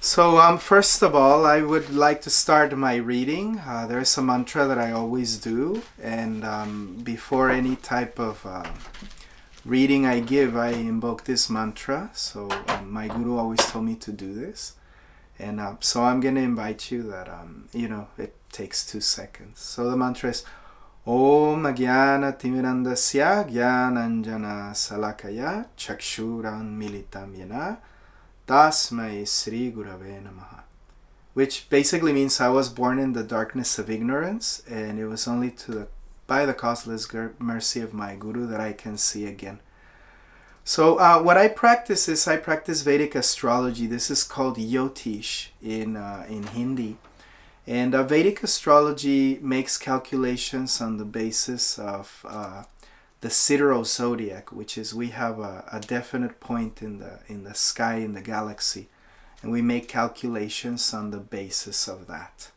First of all, I would like to start my reading. There's a mantra that I always do, and before any type of reading I give, I invoke this mantra. My guru always told me to do this, and so I'm going to invite you that, it takes 2 seconds. So the mantra is Om Agyana Timirandasya Gyananjana Salakaya Chakshuran Militam Yena Tasmai Sri Gurave Namaha, which basically means I was born in the darkness of ignorance, and it was only by the causeless mercy of my Guru that I can see again. So what I practice is I practice Vedic astrology. This is called Jyotish in Hindi. And Vedic astrology makes calculations on the basis of the sidereal zodiac, which is we have a definite point in the sky in the galaxy, and we make calculations on the basis of that.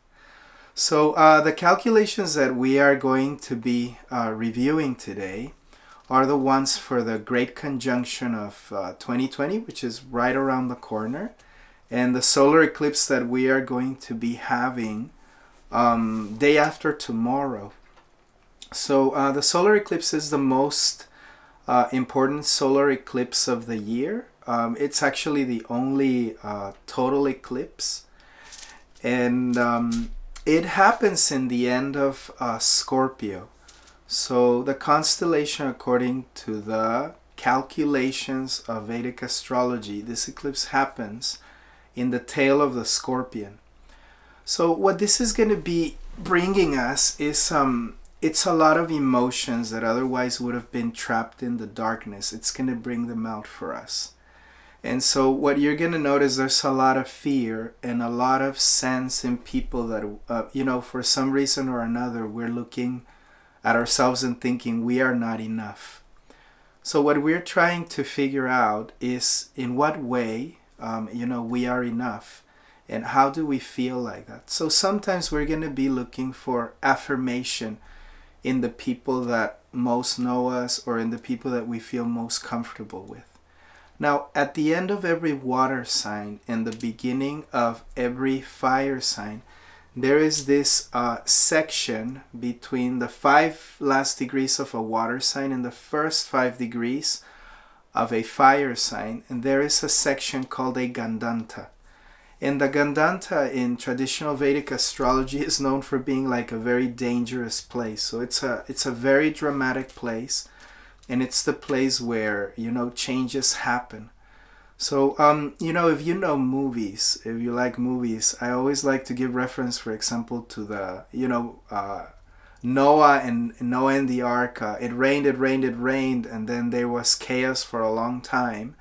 So the calculations that we are going to be reviewing today are the ones for the Great Conjunction of 2020, which is right around the corner, and the solar eclipse that we are going to be having day after tomorrow. So the solar eclipse is the most important solar eclipse of the year. It's actually the only total eclipse, and it happens in the end of Scorpio. So the constellation, according to the calculations of Vedic astrology, this eclipse happens in the tail of the Scorpion. So what this is going to be bringing us is it's a lot of emotions that otherwise would have been trapped in the darkness. It's going to bring them out for us. And so what you're going to notice, there's a lot of fear and a lot of sense in people that, for some reason or another, we're looking at ourselves and thinking we are not enough. So what we're trying to figure out is in what way, we are enough. And how do we feel like that? So sometimes we're going to be looking for affirmation in the people that most know us or in the people that we feel most comfortable with. Now, at the end of every water sign and the beginning of every fire sign, there is this section between the 5 last degrees of a water sign and the first 5 degrees of a fire sign. And there is a section called a Gandanta. And the Gandanta in traditional Vedic astrology is known for being like a very dangerous place. So it's a very dramatic place, and it's the place where, changes happen. So, if you know movies, if you like movies, I always like to give reference, for example, to the, Noah and the ark. It rained, and then there was chaos for a long time.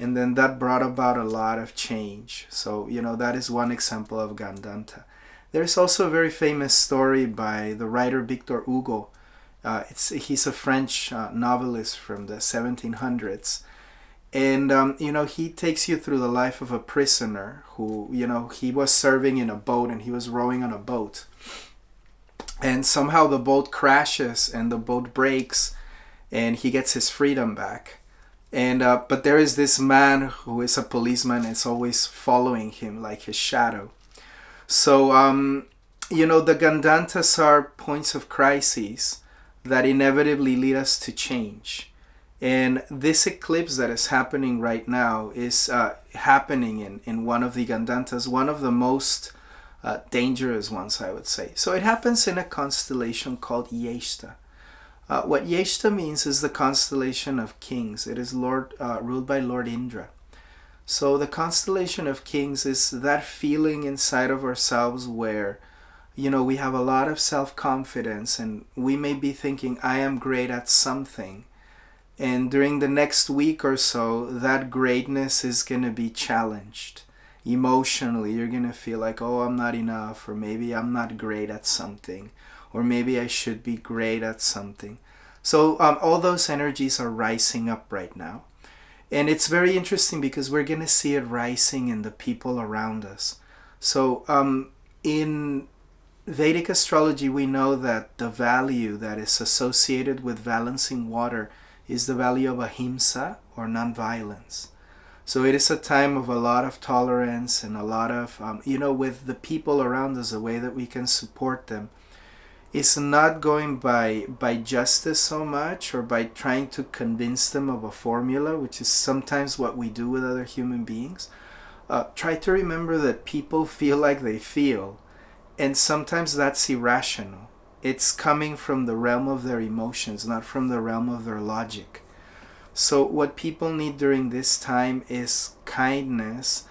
And then that brought about a lot of change. So, that is one example of Gandanta. There's also a very famous story by the writer Victor Hugo. He's a French novelist from the 1700s. And, he takes you through the life of a prisoner who, he was serving in a boat and he was rowing on a boat. And somehow the boat crashes and the boat breaks and he gets his freedom back. And but there is this man who is a policeman and is always following him like his shadow. So, the Gandantas are points of crises that inevitably lead us to change. And this eclipse that is happening right now is happening in one of the Gandantas, one of the most dangerous ones, I would say. So it happens in a constellation called Yeshta. What Yeshta means is the constellation of kings. It is ruled by Lord Indra. So the constellation of kings is that feeling inside of ourselves where, we have a lot of self-confidence and we may be thinking, I am great at something. And during the next week or so, that greatness is going to be challenged. Emotionally, you're going to feel like, oh, I'm not enough, or maybe I'm not great at something. Or maybe I should be great at something. So all those energies are rising up right now. And it's very interesting because we're going to see it rising in the people around us. So in Vedic astrology, we know that the value that is associated with balancing water is the value of ahimsa or nonviolence. So it is a time of a lot of tolerance and a lot of, with the people around us, the way that we can support them. It's not going by justice so much, or by trying to convince them of a formula, which is sometimes what we do with other human beings. Try to remember that people feel like they feel, and sometimes that's irrational. It's coming from the realm of their emotions, not from the realm of their logic. So what people need during this time is kindness,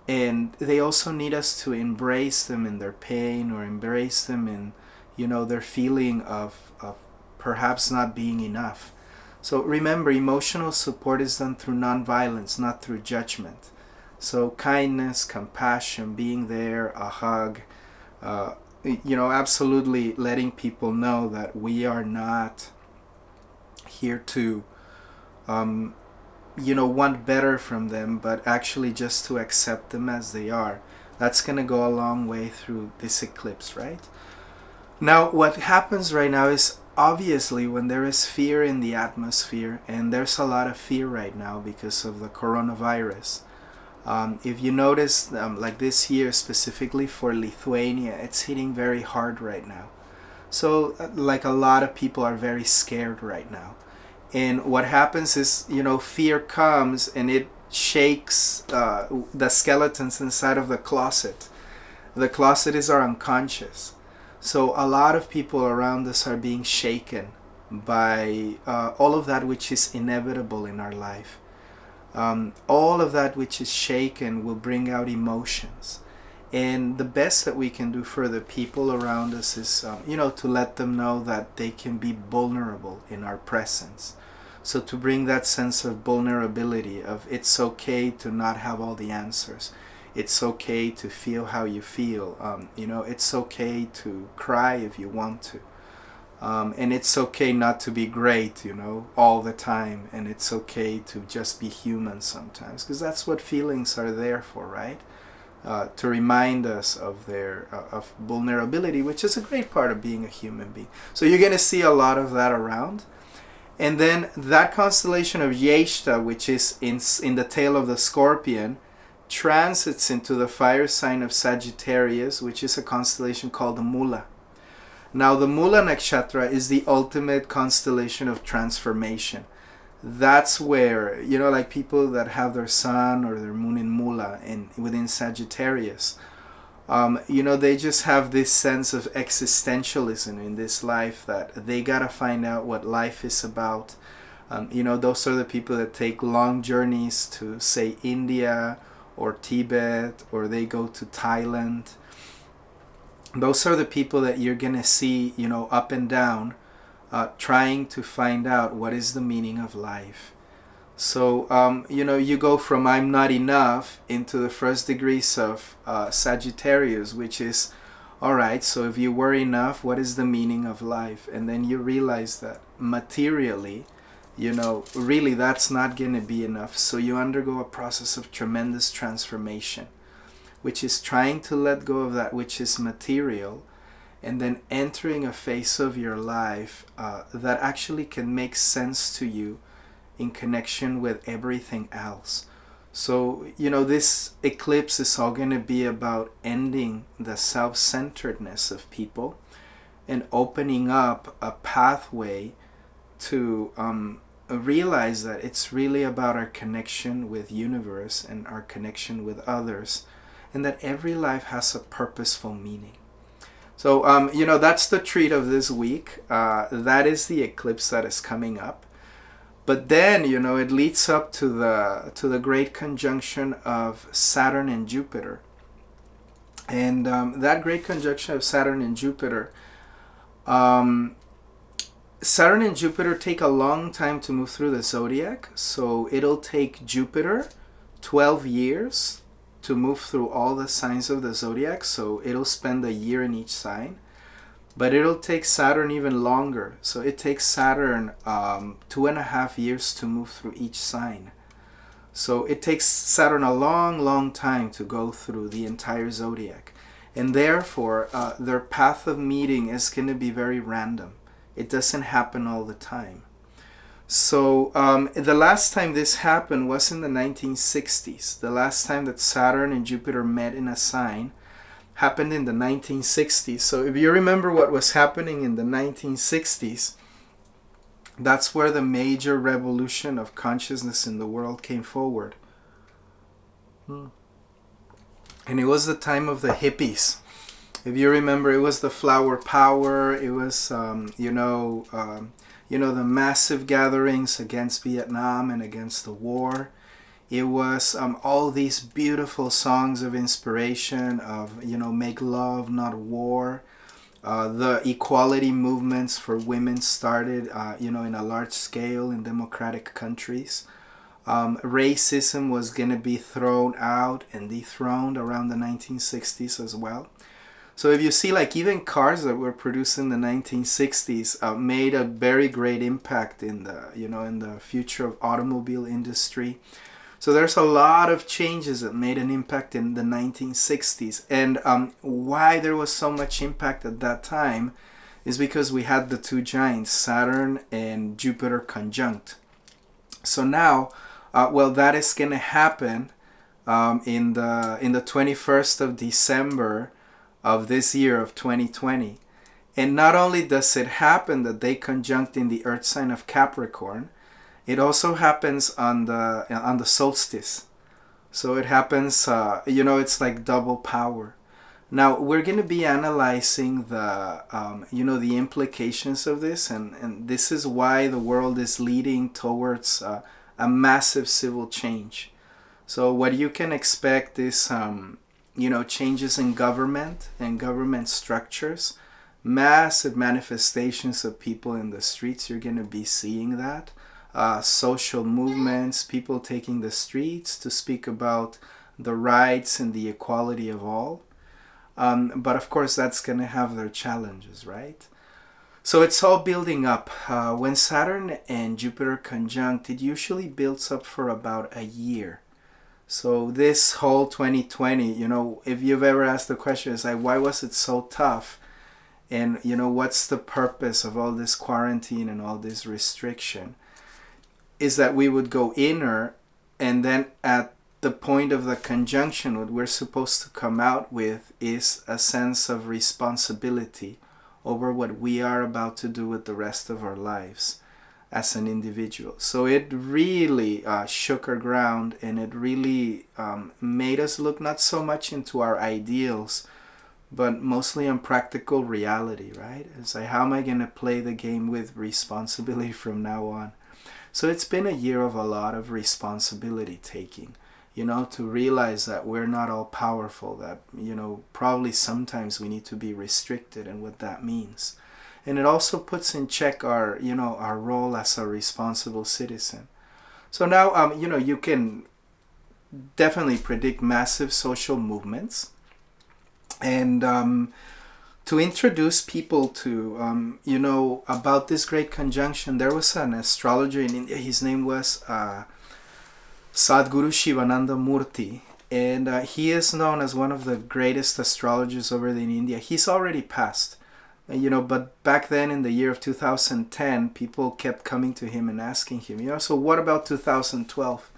and they also need us to embrace them in their pain, or embrace them in, their feeling of perhaps not being enough. So remember, emotional support is done through nonviolence, not through judgment. So kindness, compassion, being there, a hug, absolutely letting people know that we are not here to want better from them, but actually just to accept them as they are. That's going to go a long way through this eclipse, right? Now, what happens right now is, obviously, when there is fear in the atmosphere, and there's a lot of fear right now because of the coronavirus. If you notice, like this year specifically for Lithuania, it's hitting very hard right now. So, like, a lot of people are very scared right now. And what happens is, fear comes and it shakes the skeletons inside of the closet. The closet is our unconscious. So a lot of people around us are being shaken by all of that which is inevitable in our life. All of that which is shaken will bring out emotions. And the best that we can do for the people around us is, to let them know that they can be vulnerable in our presence. So to bring that sense of vulnerability, of it's okay to not have all the answers. It's okay to feel how you feel. It's okay to cry if you want to. And it's okay not to be great, all the time. And it's okay to just be human sometimes. Because that's what feelings are there for, right? To remind us of of vulnerability, which is a great part of being a human being. So you're going to see a lot of that around. And then that constellation of Jeshta, which is in the tail of the Scorpion, transits into the fire sign of Sagittarius, which is a constellation called the Mula. Now, the Mula Nakshatra is the ultimate constellation of transformation. That's where, like people that have their sun or their moon in Mula and within Sagittarius, they just have this sense of existentialism in this life, that they gotta find out what life is about. Those are the people that take long journeys to, say, India or Tibet, or they go to Thailand. Those are the people that you're gonna see, up and down, trying to find out what is the meaning of life. So, you go from I'm not enough into the first degrees of Sagittarius, which is, alright, so if you were enough, what is the meaning of life? And then you realize that materially, really that's not going to be enough. So you undergo a process of tremendous transformation, which is trying to let go of that which is material, and then entering a phase of your life that actually can make sense to you in connection with everything else. So, this eclipse is all going to be about ending the self-centeredness of people and opening up a pathway to realize that it's really about our connection with universe and our connection with others, and that every life has a purposeful meaning. So, that's the treat of this week. That is the eclipse that is coming up. But then, it leads up to the great conjunction of Saturn and Jupiter. And that great conjunction of Saturn and Jupiter, Saturn and Jupiter take a long time to move through the zodiac. So it'll take Jupiter 12 years to move through all the signs of the zodiac. So it'll spend a year in each sign. But it'll take Saturn even longer. So it takes Saturn 2.5 years to move through each sign. So it takes Saturn a long, long time to go through the entire zodiac. And therefore, their path of meeting is going to be very random. It doesn't happen all the time. So the last time this happened was in the 1960s. The last time that Saturn and Jupiter met in a sign happened in the 1960s. So if you remember what was happening in the 1960s, that's where the major revolution of consciousness in the world came forward. And it was the time of the hippies. If you remember, it was the flower power. It was, the massive gatherings against Vietnam and against the war. It was all these beautiful songs of inspiration of, make love, not war. The equality movements for women started, in a large scale in democratic countries. Racism was going to be thrown out and dethroned around the 1960s as well. So if you see, like, even cars that were produced in the 1960s made a very great impact in the future of automobile industry. So there's a lot of changes that made an impact in the 1960s. And why there was so much impact at that time is because we had the two giants, Saturn and Jupiter conjunct. So now, that is going to happen in the 21st of December of this year of 2020. And not only does it happen that they conjunct in the Earth sign of Capricorn, it also happens on the solstice. So it happens, it's like double power. Now we're going to be analyzing the implications of this, and this is why the world is leading towards a massive civil change. So what you can expect is, changes in government and government structures, massive manifestations of people in the streets. You're going to be seeing that. Social movements, people taking the streets to speak about the rights and the equality of all. But of course, that's going to have their challenges, right? So it's all building up. When Saturn and Jupiter conjunct, it usually builds up for about a year. So this whole 2020, if you've ever asked the question, it's like, why was it so tough? And, what's the purpose of all this quarantine and all this restriction? Is that we would go inner, and then at the point of the conjunction, what we're supposed to come out with is a sense of responsibility over what we are about to do with the rest of our lives as an individual. So it really shook our ground, and it really made us look not so much into our ideals, but mostly on practical reality, right? It's like, how am I going to play the game with responsibility from now on? So it's been a year of a lot of responsibility taking, to realize that we're not all powerful, that, probably sometimes we need to be restricted and what that means. And it also puts in check our, our role as a responsible citizen. So now, you can definitely predict massive social movements. And to introduce people to, about this great conjunction, there was an astrologer in India. His name was Sadhguru Shivananda Murthy. And he is known as one of the greatest astrologers over in India. He's already passed. But back then in the year of 2010, people kept coming to him and asking him, so what about 2012?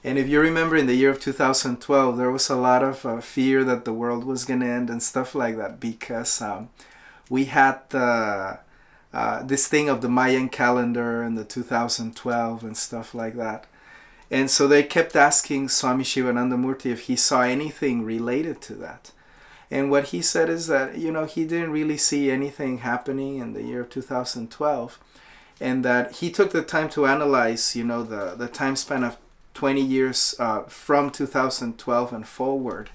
And if you remember, in the year of 2012, there was a lot of fear that the world was going to end and stuff like that, because we had this thing of the Mayan calendar and the 2012 and stuff like that. And so they kept asking Swami Shivananda Murthy if he saw anything related to that. And what he said is that, he didn't really see anything happening in the year of 2012. And that he took the time to analyze, the time span of 20 years from 2012 and forward.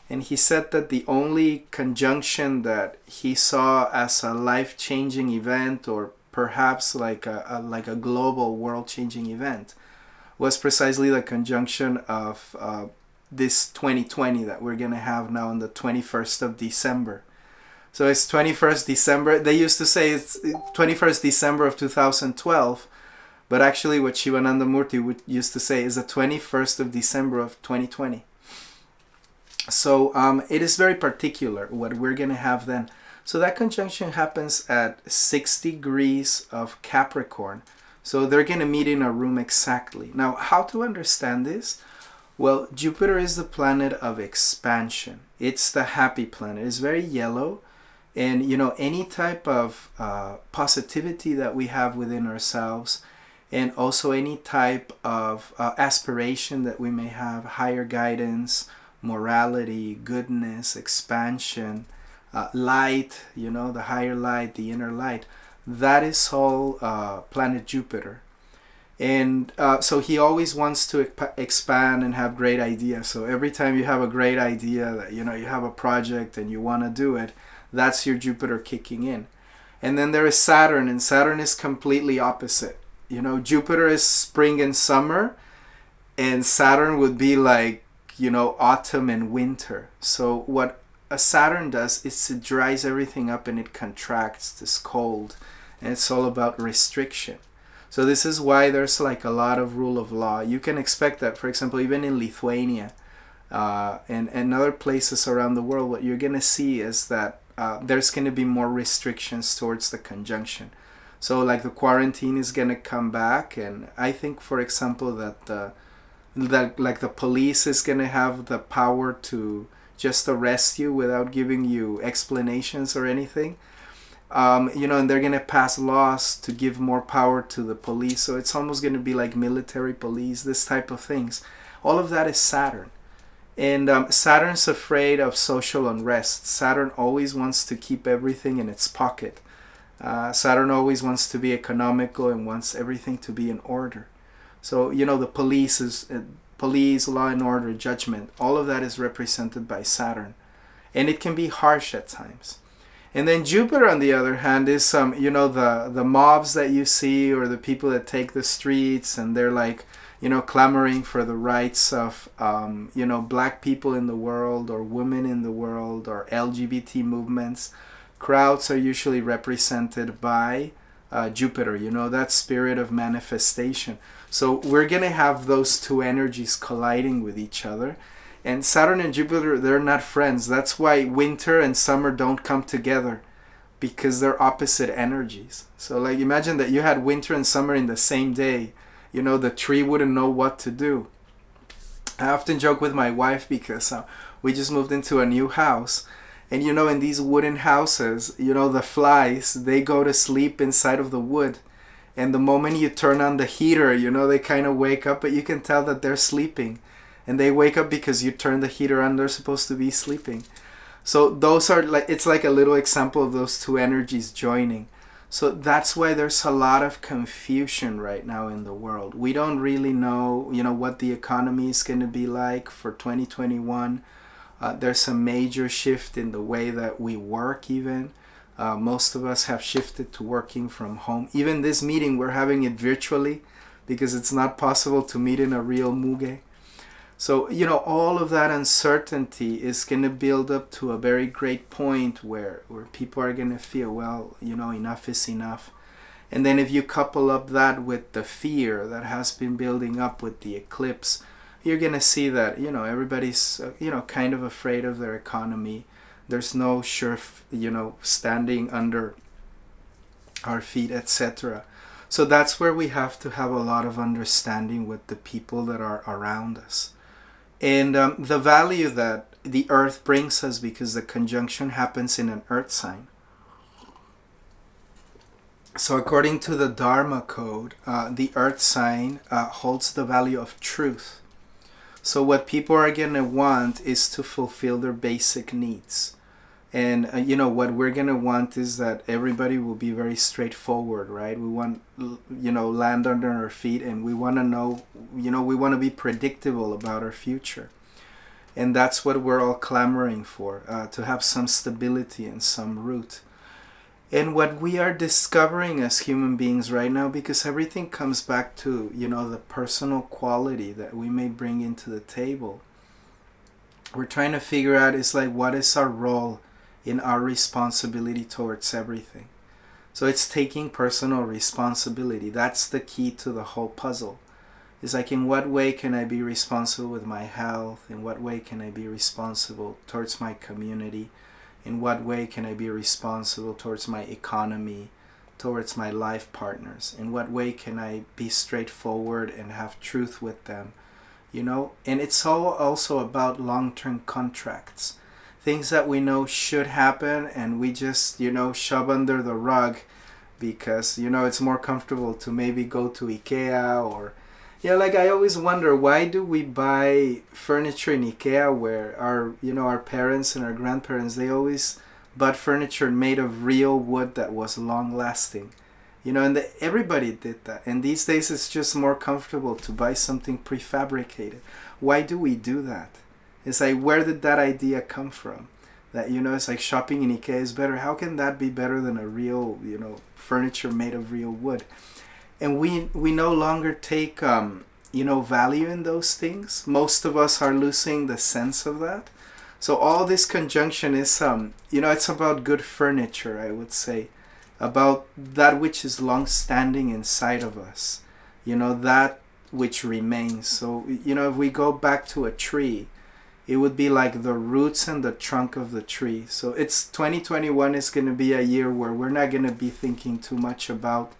And he said that the only conjunction that he saw as a life-changing event, or perhaps like a global world-changing event, was precisely the conjunction of this 2020 that we're going to have now on the 21st of December. So it's 21st December. They used to say it's 21st December of 2012. But actually what Shivananda Murthy used to say is the 21st of December of 2020. So it is very particular what we're going to have then. So that conjunction happens at 6 degrees of Capricorn. So they're going to meet in a room exactly. Now, how to understand this? Well, Jupiter is the planet of expansion. It's the happy planet. It's very yellow. And, any type of positivity that we have within ourselves, and also any type of aspiration that we may have, higher guidance, morality, goodness, expansion, light, the higher light, the inner light, that is all planet Jupiter. And so he always wants to expand and have great ideas. So every time you have a great idea that, you have a project and you want to do it, that's your Jupiter kicking in. And then there is Saturn, and Saturn is completely opposite. Jupiter is spring and summer, and Saturn would be like, autumn and winter. So what a Saturn does is it dries everything up and it contracts, it's cold, and it's all about restriction. So this is why there's like a lot of rule of law. You can expect that, for example, even in Lithuania and other places around the world, what you're going to see is that there's going to be more restrictions towards the conjunction. So like the quarantine is going to come back, and I think, for example, that like the police is going to have the power to just arrest you without giving you explanations or anything. And they're going to pass laws to give more power to the police. So it's almost going to be like military police, this type of things. All of that is Saturn. And Saturn's afraid of social unrest. Saturn always wants to keep everything in its pocket. Saturn always wants to be economical and wants everything to be in order. So, the police, law and order, judgment, all of that is represented by Saturn. And it can be harsh at times. And then Jupiter, on the other hand, is the mobs that you see, or the people that take the streets, and they're like, clamoring for the rights of, black people in the world, or women in the world, or LGBT movements. Crowds are usually represented by Jupiter, that spirit of manifestation. So we're going to have those two energies colliding with each other. And Saturn and Jupiter, they're not friends. That's why winter and summer don't come together, because they're opposite energies. So like imagine that you had winter and summer in the same day. The tree wouldn't know what to do. I often joke with my wife because we just moved into a new house. And in these wooden houses, the flies, they go to sleep inside of the wood. And the moment you turn on the heater, they kind of wake up, but you can tell that they're sleeping. And they wake up because you turn the heater on. They're supposed to be sleeping. So those are it's like a little example of those two energies joining. So that's why there's a lot of confusion right now in the world. We don't really know, what the economy is going to be like for 2021. There's a major shift in the way that we work even. Most of us have shifted to working from home. Even this meeting, we're having it virtually because it's not possible to meet in a real muge. So, all of that uncertainty is going to build up to a very great point where people are going to feel, well, enough is enough. And then if you couple up that with the fear that has been building up with the eclipse, you're going to see that, everybody's, kind of afraid of their economy. There's no sure, standing under our feet, etc. So that's where we have to have a lot of understanding with the people that are around us. And the value that the earth brings us, because the conjunction happens in an earth sign. So according to the Dharma code, the earth sign holds the value of truth. So what people are going to want is to fulfill their basic needs. And, what we're going to want is that everybody will be very straightforward, right? We want, land under our feet, and we want to know, we want to be predictable about our future. And that's what we're all clamoring for, to have some stability and some root. And what we are discovering as human beings right now, because everything comes back to, the personal quality that we may bring into the table. We're trying to figure out, is like, what is our role in our responsibility towards everything? So it's taking personal responsibility. That's the key to the whole puzzle. It's like, in what way can I be responsible with my health? In what way can I be responsible towards my community? In what way can I be responsible towards my economy, towards my life partners? In what way can I be straightforward and have truth with them? And it's all also about long-term contracts, things that we know should happen and we just shove under the rug because it's more comfortable to maybe go to IKEA or like I always wonder, why do we buy furniture in IKEA where our parents and our grandparents, they always bought furniture made of real wood that was long lasting. And everybody did that. And these days it's just more comfortable to buy something prefabricated. Why do we do that? It's like, where did that idea come from? That, it's like shopping in IKEA is better. How can that be better than a real, furniture made of real wood? And we no longer take, value in those things. Most of us are losing the sense of that. So all this conjunction is, it's about good furniture, I would say. About that which is long-standing inside of us, that which remains. So, if we go back to a tree, it would be like the roots and the trunk of the tree. So 2021 is going to be a year where we're not going to be thinking too much about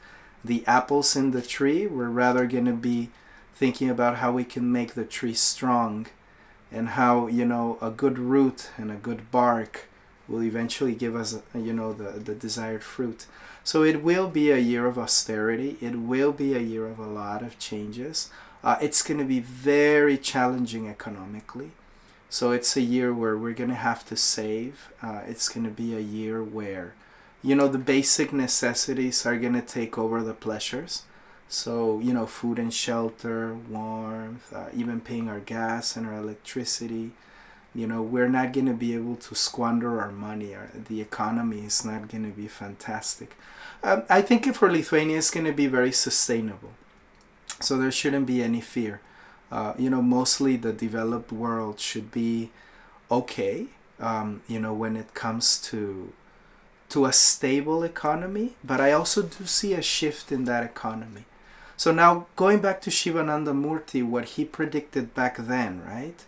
the apples in the tree. We're rather going to be thinking about how we can make the tree strong and how, a good root and a good bark will eventually give us, the desired fruit. So it will be a year of austerity. It will be a year of a lot of changes. It's going to be very challenging economically. So it's a year where we're going to have to save. It's going to be a year where, the basic necessities are going to take over the pleasures. So, food and shelter, warmth, even paying our gas and our electricity. We're not going to be able to squander our money. The economy is not going to be fantastic. I think for Lithuania, it's going to be very sustainable. So there shouldn't be any fear. Mostly the developed world should be okay, when it comes to a stable economy. But I also do see a shift in that economy. So now going back to Shivananda Murthy, what he predicted back then, right?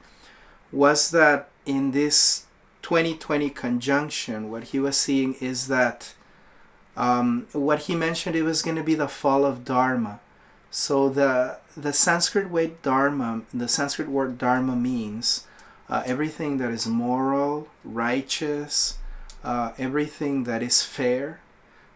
Was that in this 2020 conjunction, what he was seeing is that what he mentioned, it was going to be the fall of Dharma. So the Sanskrit word Dharma means everything that is moral, righteous, everything that is fair.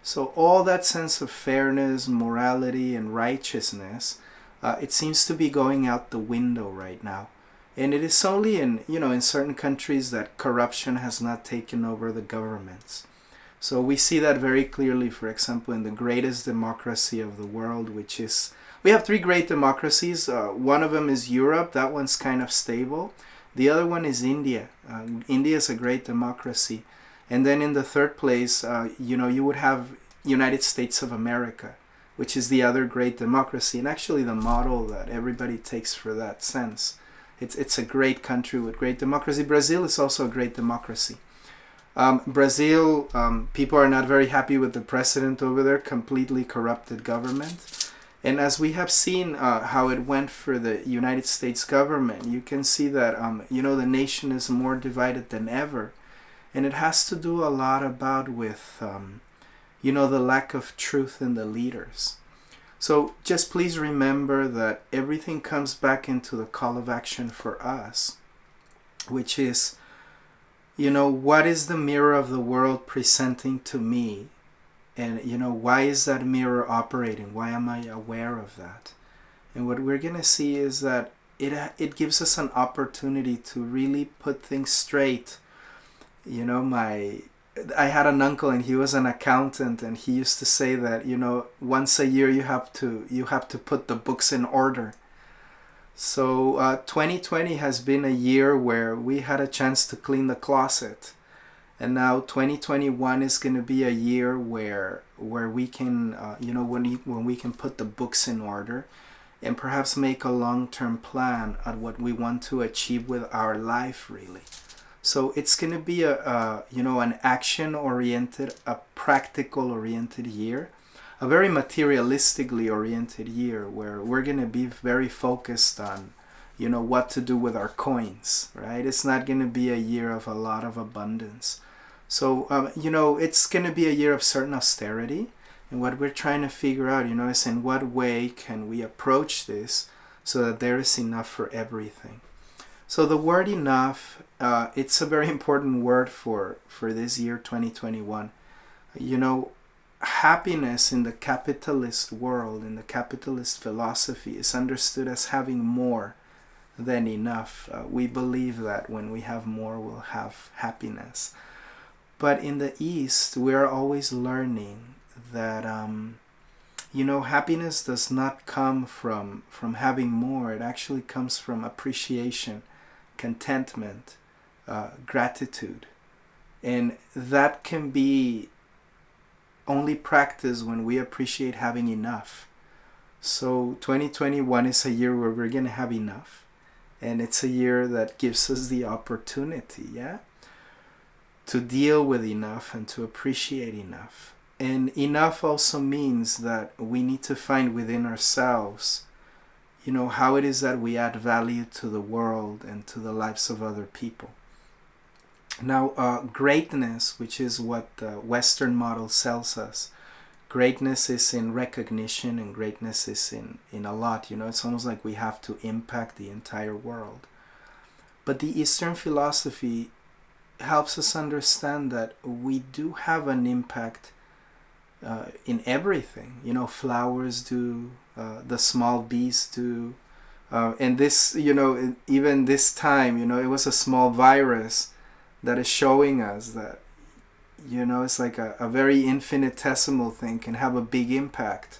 So all that sense of fairness, morality, and righteousness, it seems to be going out the window right now. And it is only in certain countries that corruption has not taken over the governments. So we see that very clearly, for example, in the greatest democracy of the world, which is, we have three great democracies. One of them is Europe. That one's kind of stable. The other one is India. India is a great democracy. And then in the third place, you would have United States of America, which is the other great democracy. And actually the model that everybody takes for that sense. It's a great country with great democracy. Brazil is also a great democracy. Brazil, people are not very happy with the president over there, completely corrupted government. And as we have seen how it went for the United States government, you can see that, the nation is more divided than ever. And it has to do a lot with, the lack of truth in the leaders. So just please remember that everything comes back into the call of action for us, which is, what is the mirror of the world presenting to me? And, why is that mirror operating? Why am I aware of that? And what we're going to see is that it gives us an opportunity to really put things straight. I had an uncle and he was an accountant, and he used to say that, once a year you have to put the books in order. So 2020 has been a year where we had a chance to clean the closet. And now 2021 is going to be a year where we can, when we can put the books in order and perhaps make a long-term plan at what we want to achieve with our life, really. So it's going to be an action-oriented, a practical-oriented year, a very materialistically oriented year where we're going to be very focused on, what to do with our coins, right? It's not going to be a year of a lot of abundance. So, it's going to be a year of certain austerity. And what we're trying to figure out, is in what way can we approach this so that there is enough for everything. So the word enough, it's a very important word for this year 2021. Happiness in the capitalist world, in the capitalist philosophy, is understood as having more than enough. We believe that when we have more, we'll have happiness. But in the East, we're always learning that happiness does not come from having more. It actually comes from appreciation, contentment, gratitude. And that can be only practiced when we appreciate having enough. So 2021 is a year where we're going to have enough. And it's a year that gives us the opportunity, to deal with enough and to appreciate enough. And enough also means that we need to find within ourselves, how it is that we add value to the world and to the lives of other people. Now, greatness, which is what the Western model sells us, greatness is in recognition and greatness is in a lot. It's almost like we have to impact the entire world. But the Eastern philosophy helps us understand that we do have an impact in everything. Flowers do, the small bees do. And this, even this time, it was a small virus that is showing us that, it's like a very infinitesimal thing can have a big impact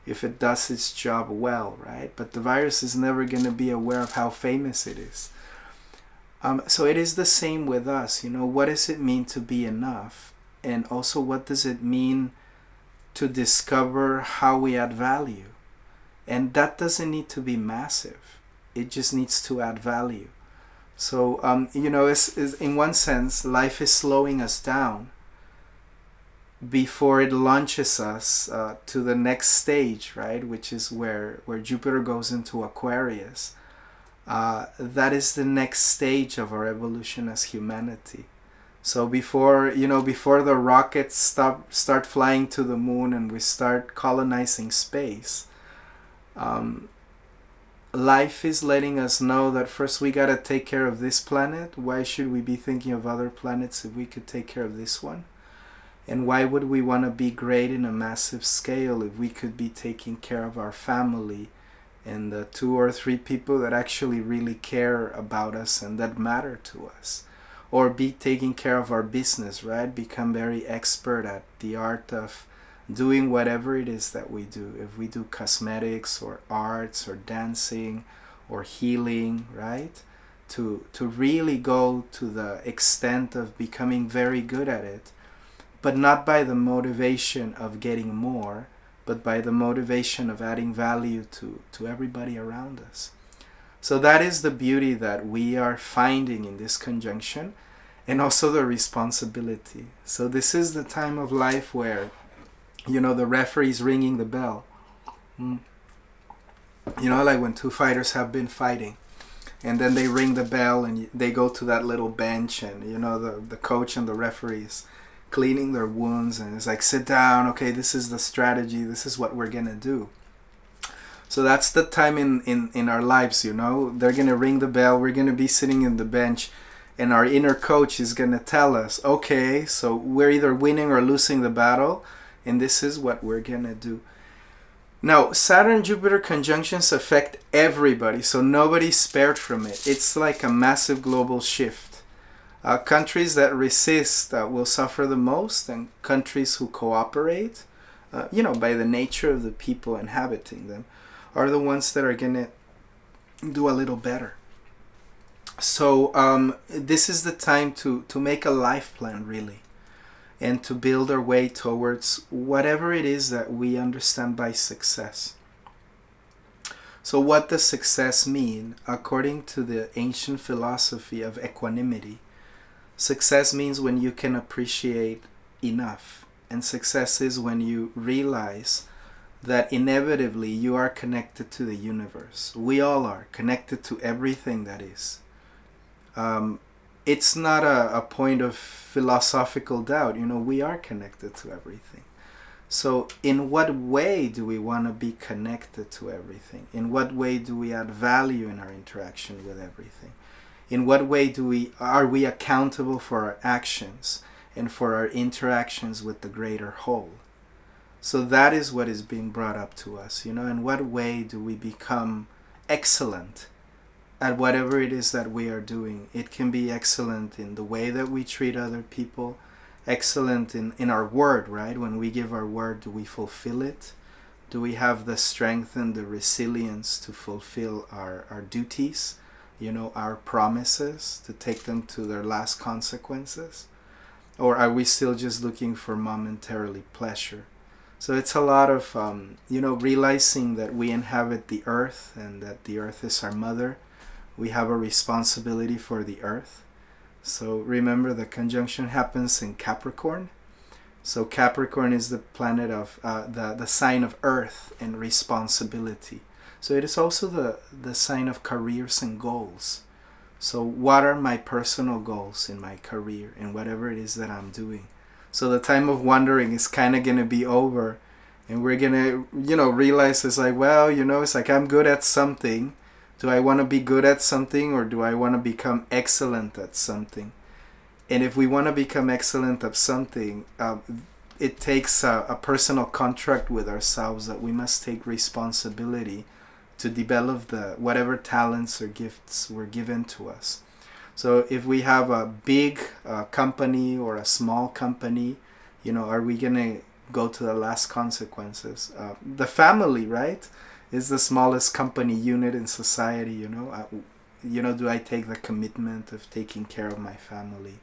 if it does its job well, right? But the virus is never going to be aware of how famous it is. So it is the same with us. What does it mean to be enough? And also, what does it mean to discover how we add value? And that doesn't need to be massive. It just needs to add value. So, it's in one sense, life is slowing us down before it launches us to the next stage, right? Which is where Jupiter goes into Aquarius. That is the next stage of our evolution as humanity. So before the rockets start flying to the moon and we start colonizing space, life is letting us know that first we gotta take care of this planet. Why should we be thinking of other planets if we could take care of this one? And why would we want to be great in a massive scale if we could be taking care of our family and the 2 or 3 people that actually really care about us and that matter to us? Or be taking care of our business, right? Become very expert at the art of doing whatever it is that we do. If we do cosmetics or arts or dancing or healing, right? To really go to the extent of becoming very good at it, but not by the motivation of getting more, but by the motivation of adding value to everybody around us. So that is the beauty that we are finding in this conjunction, and also the responsibility. So this is the time of life where, the referee's ringing the bell. Like when 2 fighters have been fighting, and then they ring the bell and they go to that little bench, and the coach and the referees cleaning their wounds, and it's like, sit down, okay, this is the strategy, this is what we're gonna do. So that's the time in our lives, they're gonna ring the bell, we're gonna be sitting in the bench, and our inner coach is gonna tell us, okay, so we're either winning or losing the battle, and this is what we're gonna do. Now, Saturn-Jupiter conjunctions affect everybody, so nobody's spared from it. It's like a massive global shift. Countries that resist will suffer the most, and countries who cooperate, by the nature of the people inhabiting them, are the ones that are going to do a little better. So this is the time to make a life plan, really, and to build our way towards whatever it is that we understand by success. So what does success mean? According to the ancient philosophy of equanimity, success means when you can appreciate enough. And success is when you realize that inevitably you are connected to the universe. We all are connected to everything that is. It's not a point of philosophical doubt. We are connected to everything. So in what way do we want to be connected to everything? In what way do we add value in our interaction with everything? In what way are we accountable for our actions and for our interactions with the greater whole? So that is what is being brought up to us. In what way do we become excellent at whatever it is that we are doing? It can be excellent in the way that we treat other people, excellent in our word, right? When we give our word, do we fulfill it? Do we have the strength and the resilience to fulfill our duties, our promises, to take them to their last consequences? Or are we still just looking for momentarily pleasure? So it's a lot of, realizing that we inhabit the earth and that the earth is our mother. We have a responsibility for the earth. So remember, the conjunction happens in Capricorn. So Capricorn is the planet of the sign of earth and responsibility. So it is also the sign of careers and goals. So what are my personal goals in my career and whatever it is that I'm doing? So the time of wondering is kind of going to be over, and we're going to, realize it's like, well, it's like I'm good at something. Do I want to be good at something, or do I want to become excellent at something? And if we want to become excellent at something, it takes a personal contract with ourselves that we must take responsibility to develop whatever talents or gifts were given to us. So if we have a big company or a small company, are we going to go to the last consequences? The family, right, is the smallest company unit in society, do I take the commitment of taking care of my family,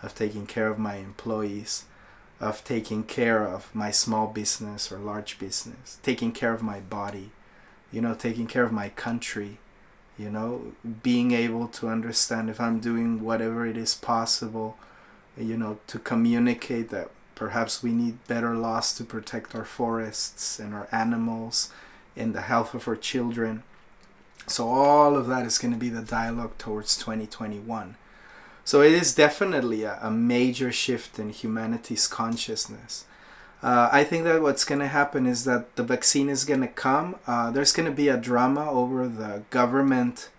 of taking care of my employees, of taking care of my small business or large business, taking care of my body, taking care of my country, being able to understand if I'm doing whatever it is possible, to communicate that perhaps we need better laws to protect our forests and our animals and the health of our children. So all of that is going to be the dialogue towards 2021. So it is definitely a major shift in humanity's consciousness. I think that what's going to happen is that the vaccine is going to come. There's going to be a drama over the government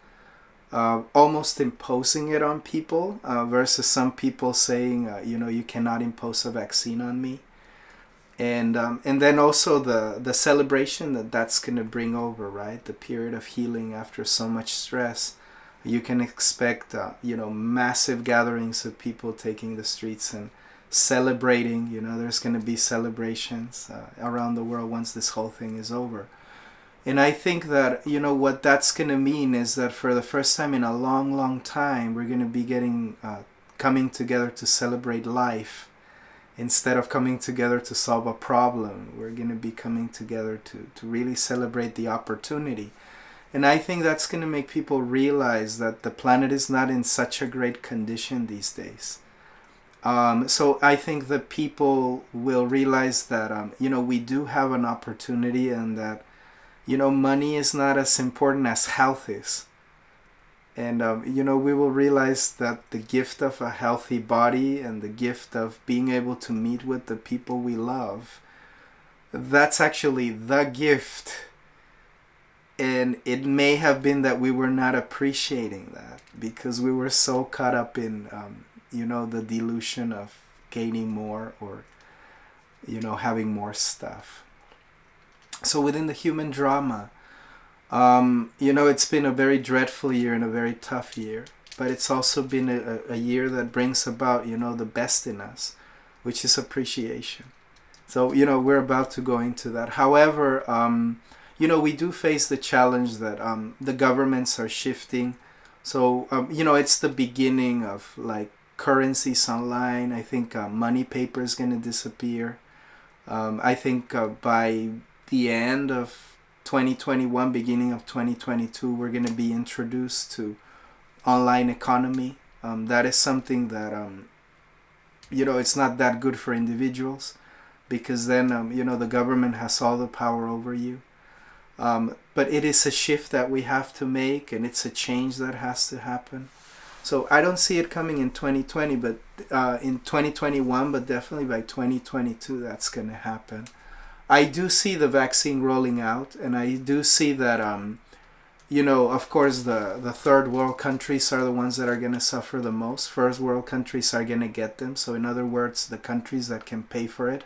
almost imposing it on people versus some people saying, you cannot impose a vaccine on me. And then also the celebration that's going to bring over, right? The period of healing after so much stress. You can expect, massive gatherings of people taking the streets and celebrating. There's going to be celebrations around the world once this whole thing is over. And I think that, what that's going to mean is that for the first time in a long, long time, we're going to be coming together to celebrate life. Instead of coming together to solve a problem, we're going to be coming together to really celebrate the opportunity. And I think that's going to make people realize that the planet is not in such a great condition these days. So I think that people will realize that, we do have an opportunity, and that, money is not as important as health is. And, we will realize that the gift of a healthy body and the gift of being able to meet with the people we love, that's actually the gift. And it may have been that we were not appreciating that because we were so caught up in, the delusion of gaining more or, having more stuff. So within the human drama, it's been a very dreadful year and a very tough year, but it's also been a year that brings about, the best in us, which is appreciation. So, we're about to go into that. However, we do face the challenge that the governments are shifting. So, it's the beginning of currencies online. I think money paper is going to disappear. I think by the end of 2021, beginning of 2022, we're going to be introduced to online economy. That is something that, it's not that good for individuals because then, the government has all the power over you. But it is a shift that we have to make, and it's a change that has to happen. So I don't see it coming in 2020, but in 2021, but definitely by 2022, that's going to happen. I do see the vaccine rolling out, and I do see that of course, the third world countries are the ones that are going to suffer the most. First world countries are going to get them. So in other words, the countries that can pay for it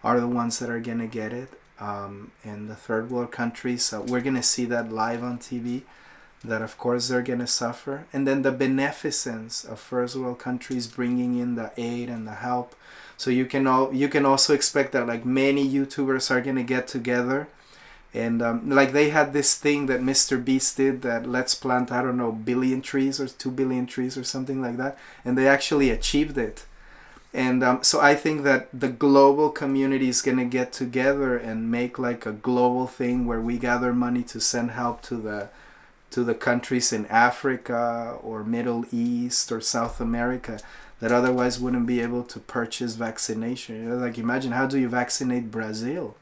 are the ones that are going to get it. And the third world countries, we're going to see that live on TV, that of course they're going to suffer. And then the beneficence of first world countries bringing in the aid and the help. So you can also expect that like many YouTubers are going to get together. And like they had this thing that Mr. Beast did, that let's plant, I don't know, billion trees or 2 billion trees or something like that. And they actually achieved it. And so I think that the global community is going to get together and make like a global thing where we gather money to send help to the countries in Africa or Middle East or South America that otherwise wouldn't be able to purchase vaccination. Like imagine, how do you vaccinate Brazil?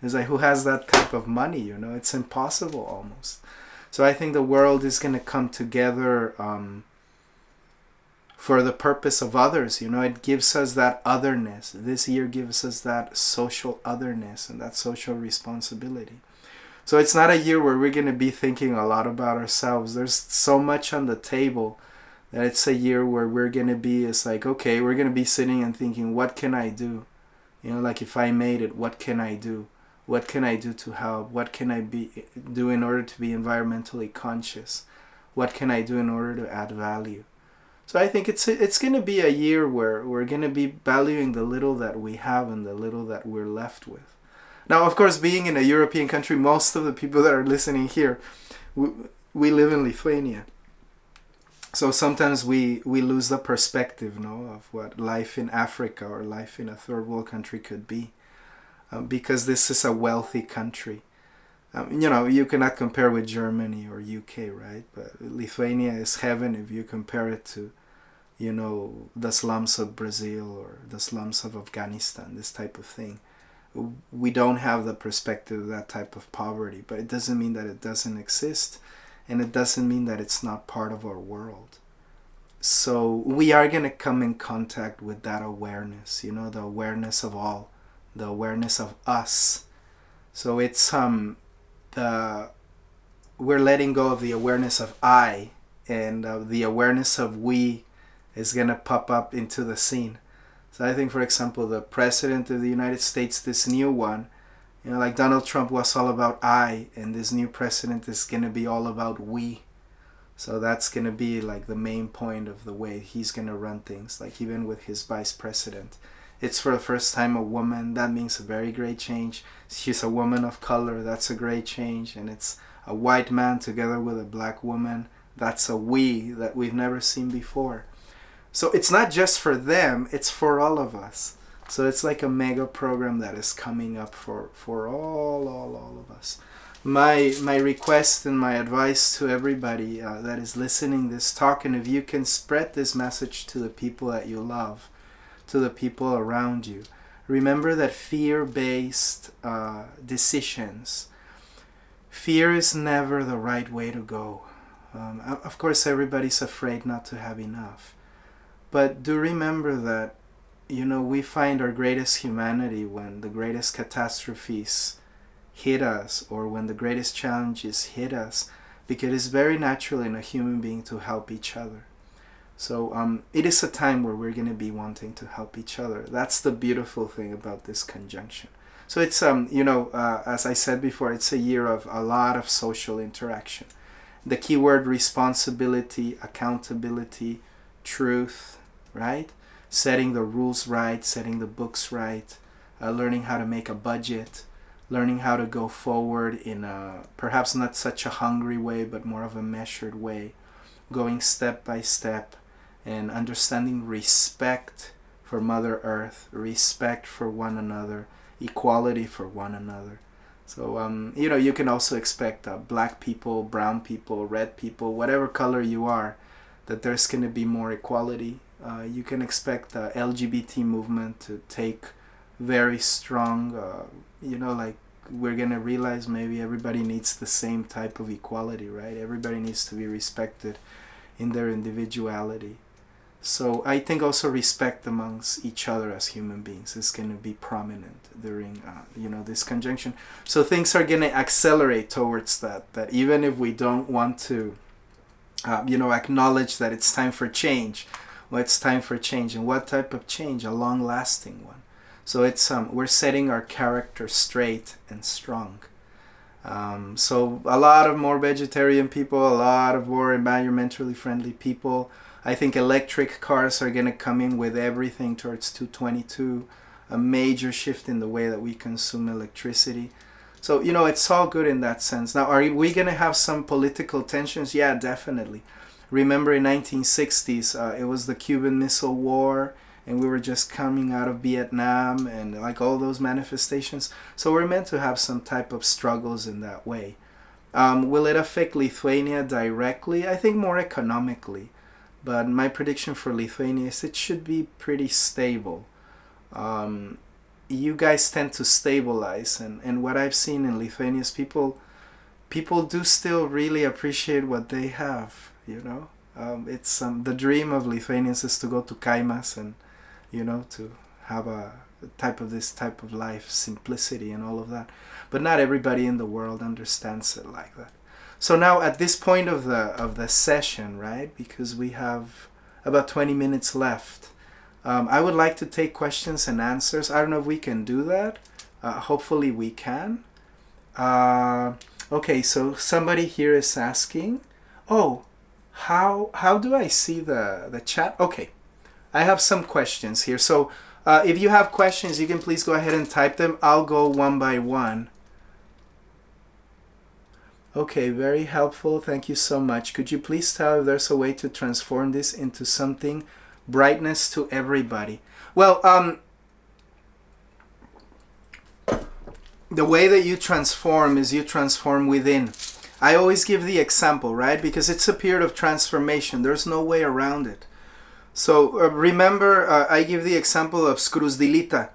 It's like, who has that type of money? It's impossible almost. So I think the world is going to come together for the purpose of others. It gives us that otherness. This year gives us that social otherness and that social responsibility. So it's not a year where we're going to be thinking a lot about ourselves. There's so much on the table that it's a year where we're going to be, it's like, okay, we're going to be sitting and thinking, what can I do? Like if I made it, what can I do? What can I do to help? What can I do in order to be environmentally conscious? What can I do in order to add value? So I think it's going to be a year where we're going to be valuing the little that we have and the little that we're left with. Now, of course, being in a European country, most of the people that are listening here, we live in Lithuania. So sometimes we lose the perspective, of what life in Africa or life in a third world country could be. Because this is a wealthy country. You cannot compare with Germany or UK, right? But Lithuania is heaven if you compare it to, the slums of Brazil or the slums of Afghanistan, this type of thing. We don't have the perspective of that type of poverty, but it doesn't mean that it doesn't exist, and it doesn't mean that it's not part of our world. So we are going to come in contact with that awareness, the awareness of all, the awareness of us. So it's we're letting go of the awareness of I, and the awareness of we is going to pop up into the scene. So I think, for example, the president of the United States, this new one, like Donald Trump was all about I, and this new president is going to be all about we. So that's going to be like the main point of the way he's going to run things, like even with his vice president. It's for the first time a woman. That means a very great change. She's a woman of color. That's a great change. And it's a white man together with a black woman. That's a we that we've never seen before. So it's not just for them. It's for all of us. So it's like a mega program that is coming up for all of us. My request and my advice to everybody that is listening this talk, and if you can spread this message to the people that you love, to the people around you. Remember that fear-based decisions, fear is never the right way to go. Of course, everybody's afraid not to have enough. But do remember that, we find our greatest humanity when the greatest catastrophes hit us, or when the greatest challenges hit us, because it's very natural in a human being to help each other. So it is a time where we're going to be wanting to help each other. That's the beautiful thing about this conjunction. So it's, as I said before, it's a year of a lot of social interaction. The keyword: responsibility, accountability, truth, right? Setting the rules right, setting the books right, learning how to make a budget, learning how to go forward in a perhaps not such a hungry way, but more of a measured way, going step by step, and understanding respect for Mother Earth, respect for one another, equality for one another. So, you can also expect black people, brown people, red people, whatever color you are, that there's going to be more equality. You can expect the LGBT movement to take very strong, like we're going to realize maybe everybody needs the same type of equality, right? Everybody needs to be respected in their individuality. So I think also respect amongst each other as human beings is going to be prominent during this conjunction. So things are going to accelerate towards that. That even if we don't want to acknowledge that it's time for change, well, it's time for change. And what type of change? A long-lasting one. So it's we're setting our character straight and strong. So a lot of more vegetarian people, a lot of more environmentally friendly people. I think electric cars are going to come in with everything towards 222, a major shift in the way that we consume electricity. So, it's all good in that sense. Now, are we going to have some political tensions? Yeah, definitely. Remember in 1960s, it was the Cuban Missile War, and we were just coming out of Vietnam and like all those manifestations. So we're meant to have some type of struggles in that way. Will it affect Lithuania directly? I think more economically. But my prediction for Lithuania is it should be pretty stable. You guys tend to stabilize, and what I've seen in Lithuania is people do still really appreciate what they have. It's the dream of Lithuanians is to go to Kaimas and to have this type of life, simplicity and all of that. But not everybody in the world understands it like that. So now at this point of the session, right, because we have about 20 minutes left, I would like to take questions and answers. I don't know if we can do that. Hopefully we can. Okay, so somebody here is asking, how do I see the chat? Okay, I have some questions here. So if you have questions, you can please go ahead and type them. I'll go one by one. Okay, very helpful. Thank you so much. Could you please tell if there's a way to transform this into something brightness to everybody? Well, the way that you transform is you transform within. I always give the example, right? Because it's a period of transformation. There's no way around it. So remember, I give the example of Skruzdilita.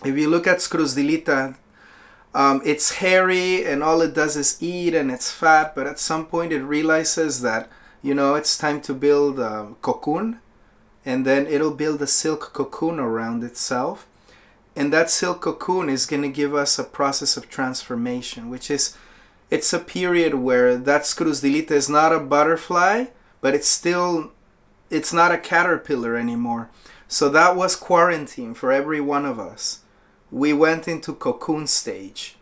If you look at Skruzdilita, it's hairy and all it does is eat and it's fat, but at some point it realizes that, it's time to build a cocoon, and then it'll build a silk cocoon around itself. And that silk cocoon is going to give us a process of transformation, which is, it's a period where that Skruzdilita is not a butterfly, but it's not a caterpillar anymore. So that was quarantine for every one of us. We went into cocoon stage.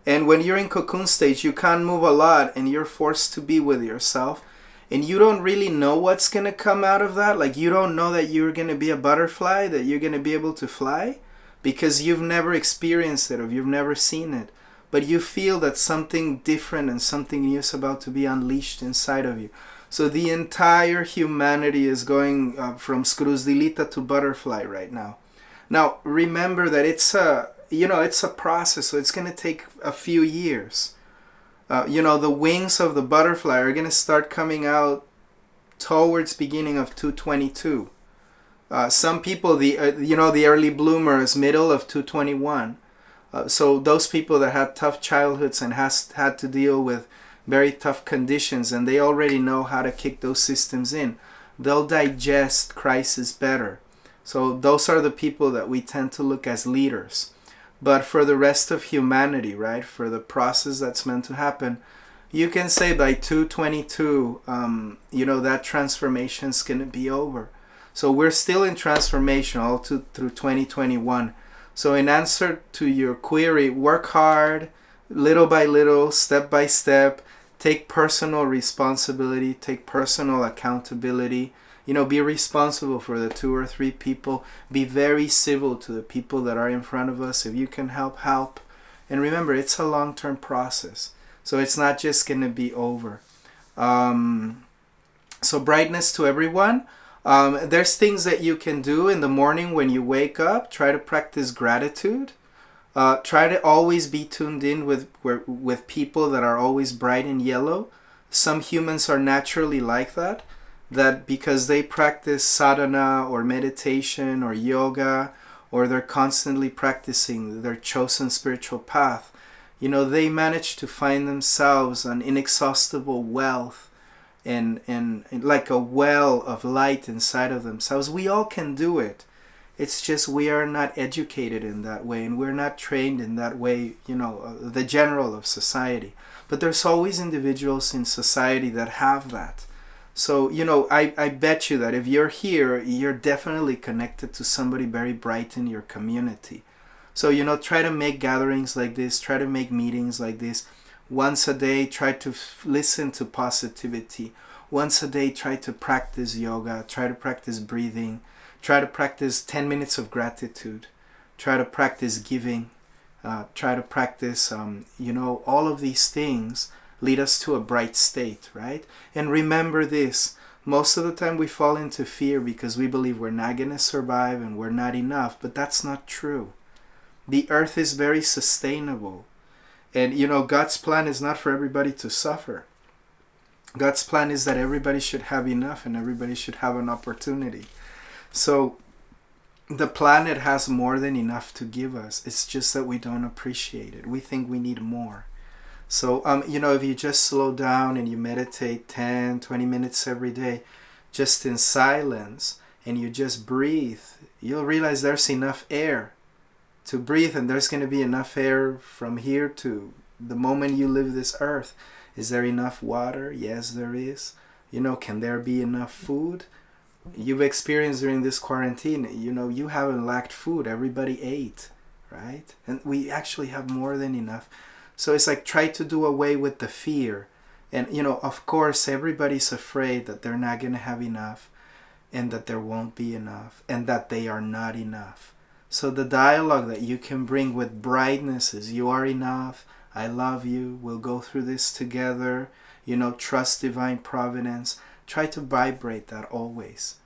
And when you're in cocoon stage, you can't move a lot and you're forced to be with yourself. And you don't really know what's going to come out of that. Like, you don't know that you're going to be a butterfly, that you're going to be able to fly, because you've never experienced it or you've never seen it. But you feel that something different and something new is about to be unleashed inside of you. So the entire humanity is going from Skruzdilita to butterfly right now. Now, remember that it's a process, so it's going to take a few years. The wings of the butterfly are going to start coming out towards beginning of 222. Some people, the early bloomers, middle of 221. So those people that had tough childhoods and had to deal with very tough conditions, and they already know how to kick those systems in, they'll digest crisis better. So those are the people that we tend to look as leaders. But for the rest of humanity, right, for the process that's meant to happen, you can say by 222, that transformation's going to be over. So we're still in transformation all through 2021. So in answer to your query, work hard, little by little, step by step, take personal responsibility, take personal accountability. Be responsible for the 2 or 3 people. Be very civil to the people that are in front of us. If you can help. And remember, it's a long-term process. So it's not just going to be over. So brightness to everyone. There's things that you can do in the morning when you wake up. Try to practice gratitude. Try to always be tuned in with people that are always bright and yellow. Some humans are naturally like that. That because they practice sadhana or meditation or yoga, or they're constantly practicing their chosen spiritual path, they manage to find themselves an inexhaustible wealth and like a well of light inside of themselves. We all can do it. It's just we are not educated in that way, and we're not trained in that way, the general of society. But there's always individuals in society that have that. So, I bet you that if you're here, you're definitely connected to somebody very bright in your community. So, try to make gatherings like this, try to make meetings like this. Once a day, try to listen to positivity. Once a day, try to practice yoga, try to practice breathing, try to practice 10 minutes of gratitude, try to practice giving, try to practice, all of these things lead us to a bright state, right? And remember this, most of the time we fall into fear because we believe we're not going to survive and we're not enough, but that's not true. The earth is very sustainable. And, God's plan is not for everybody to suffer. God's plan is that everybody should have enough and everybody should have an opportunity. So the planet has more than enough to give us. It's just that we don't appreciate it. We think we need more. So, if you just slow down and you meditate 10, 20 minutes every day, just in silence, and you just breathe, you'll realize there's enough air to breathe, and there's going to be enough air from here to the moment you leave this earth. Is there enough water? Yes, there is. Can there be enough food? You've experienced during this quarantine, you haven't lacked food. Everybody ate, right? And we actually have more than enough. So it's like, try to do away with the fear. And, of course, everybody's afraid that they're not going to have enough, and that there won't be enough, and that they are not enough. So the dialogue that you can bring with brightness is, you are enough, I love you, we'll go through this together, trust divine providence. Try to vibrate that always.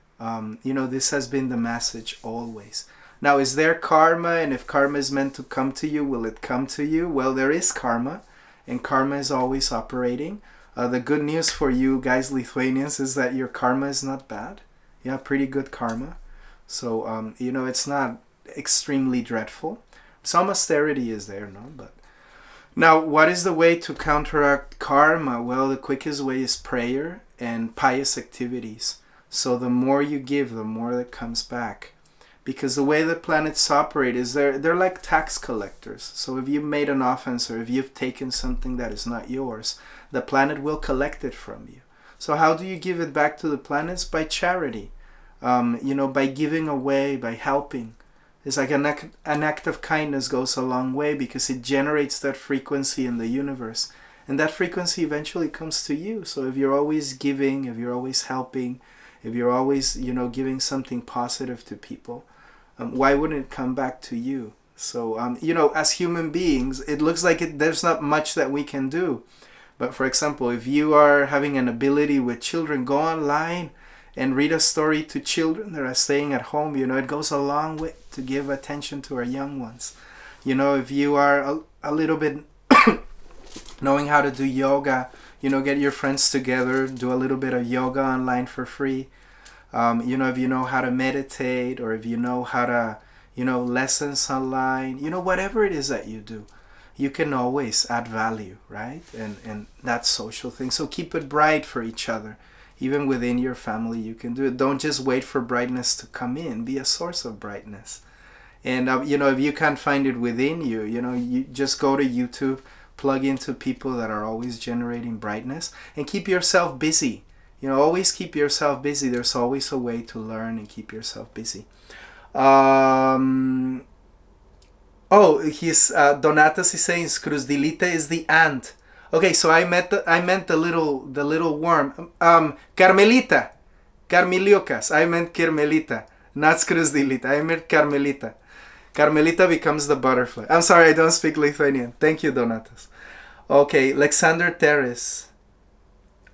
This has been the message always. Now, is there karma? And if karma is meant to come to you, will it come to you? Well, there is karma, and karma is always operating. The good news for you guys, Lithuanians, is that your karma is not bad. You have pretty good karma. So, it's not extremely dreadful. Some austerity is there, no? But now, what is the way to counteract karma? Well, the quickest way is prayer and pious activities. So the more you give, the more that comes back. Because the way the planets operate is they're like tax collectors. So if you made an offense, or if you've taken something that is not yours, the planet will collect it from you. So how do you give it back to the planets? By charity. By giving away, by helping. It's like an act of kindness goes a long way, because it generates that frequency in the universe. And that frequency eventually comes to you. So if you're always giving, if you're always helping, if you're always, giving something positive to people, why wouldn't it come back to you? So, as human beings, it looks like there's not much that we can do. But for example, if you are having an ability with children, go online and read a story to children that are staying at home. It goes a long way to give attention to our young ones. If you are a little bit knowing how to do yoga, get your friends together, do a little bit of yoga online for free. If you know how to meditate, or if you know how to, lessons online, whatever it is that you do, you can always add value, right? And that social thing. So keep it bright for each other. Even within your family, you can do it. Don't just wait for brightness to come in. Be a source of brightness. And, if you can't find it within you, you just go to YouTube, plug into people that are always generating brightness, and keep yourself busy. Always keep yourself busy. There's always a way to learn and keep yourself busy. Donatas is saying Skruzdilita is the ant. Okay, so I meant the little worm. Carmelita. Carmeliocas. I meant Carmelita. Not Skruzdilita. I meant Carmelita. Carmelita becomes the butterfly. I'm sorry, I don't speak Lithuanian. Thank you, Donatas. Okay, Alexander Teres.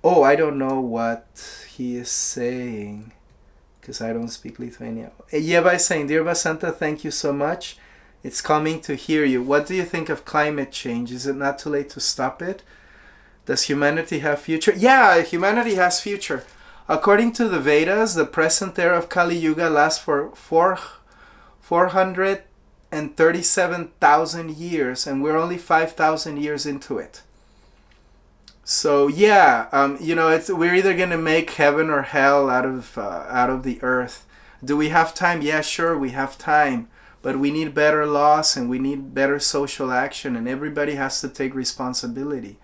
Oh, I don't know what he is saying, because I don't speak Lithuanian. Yeva is saying, Dear Vasanta, thank you so much. It's coming to hear you. What do you think of climate change? Is it not too late to stop it? Does humanity have future? Yeah, humanity has future. According to the Vedas, the present era of Kali Yuga lasts for 437,000 years, and we're only 5,000 years into it. So yeah, we're either gonna make heaven or hell out of the earth. Do we have time? Yeah, sure, we have time, but we need better laws and we need better social action, and everybody has to take responsibility.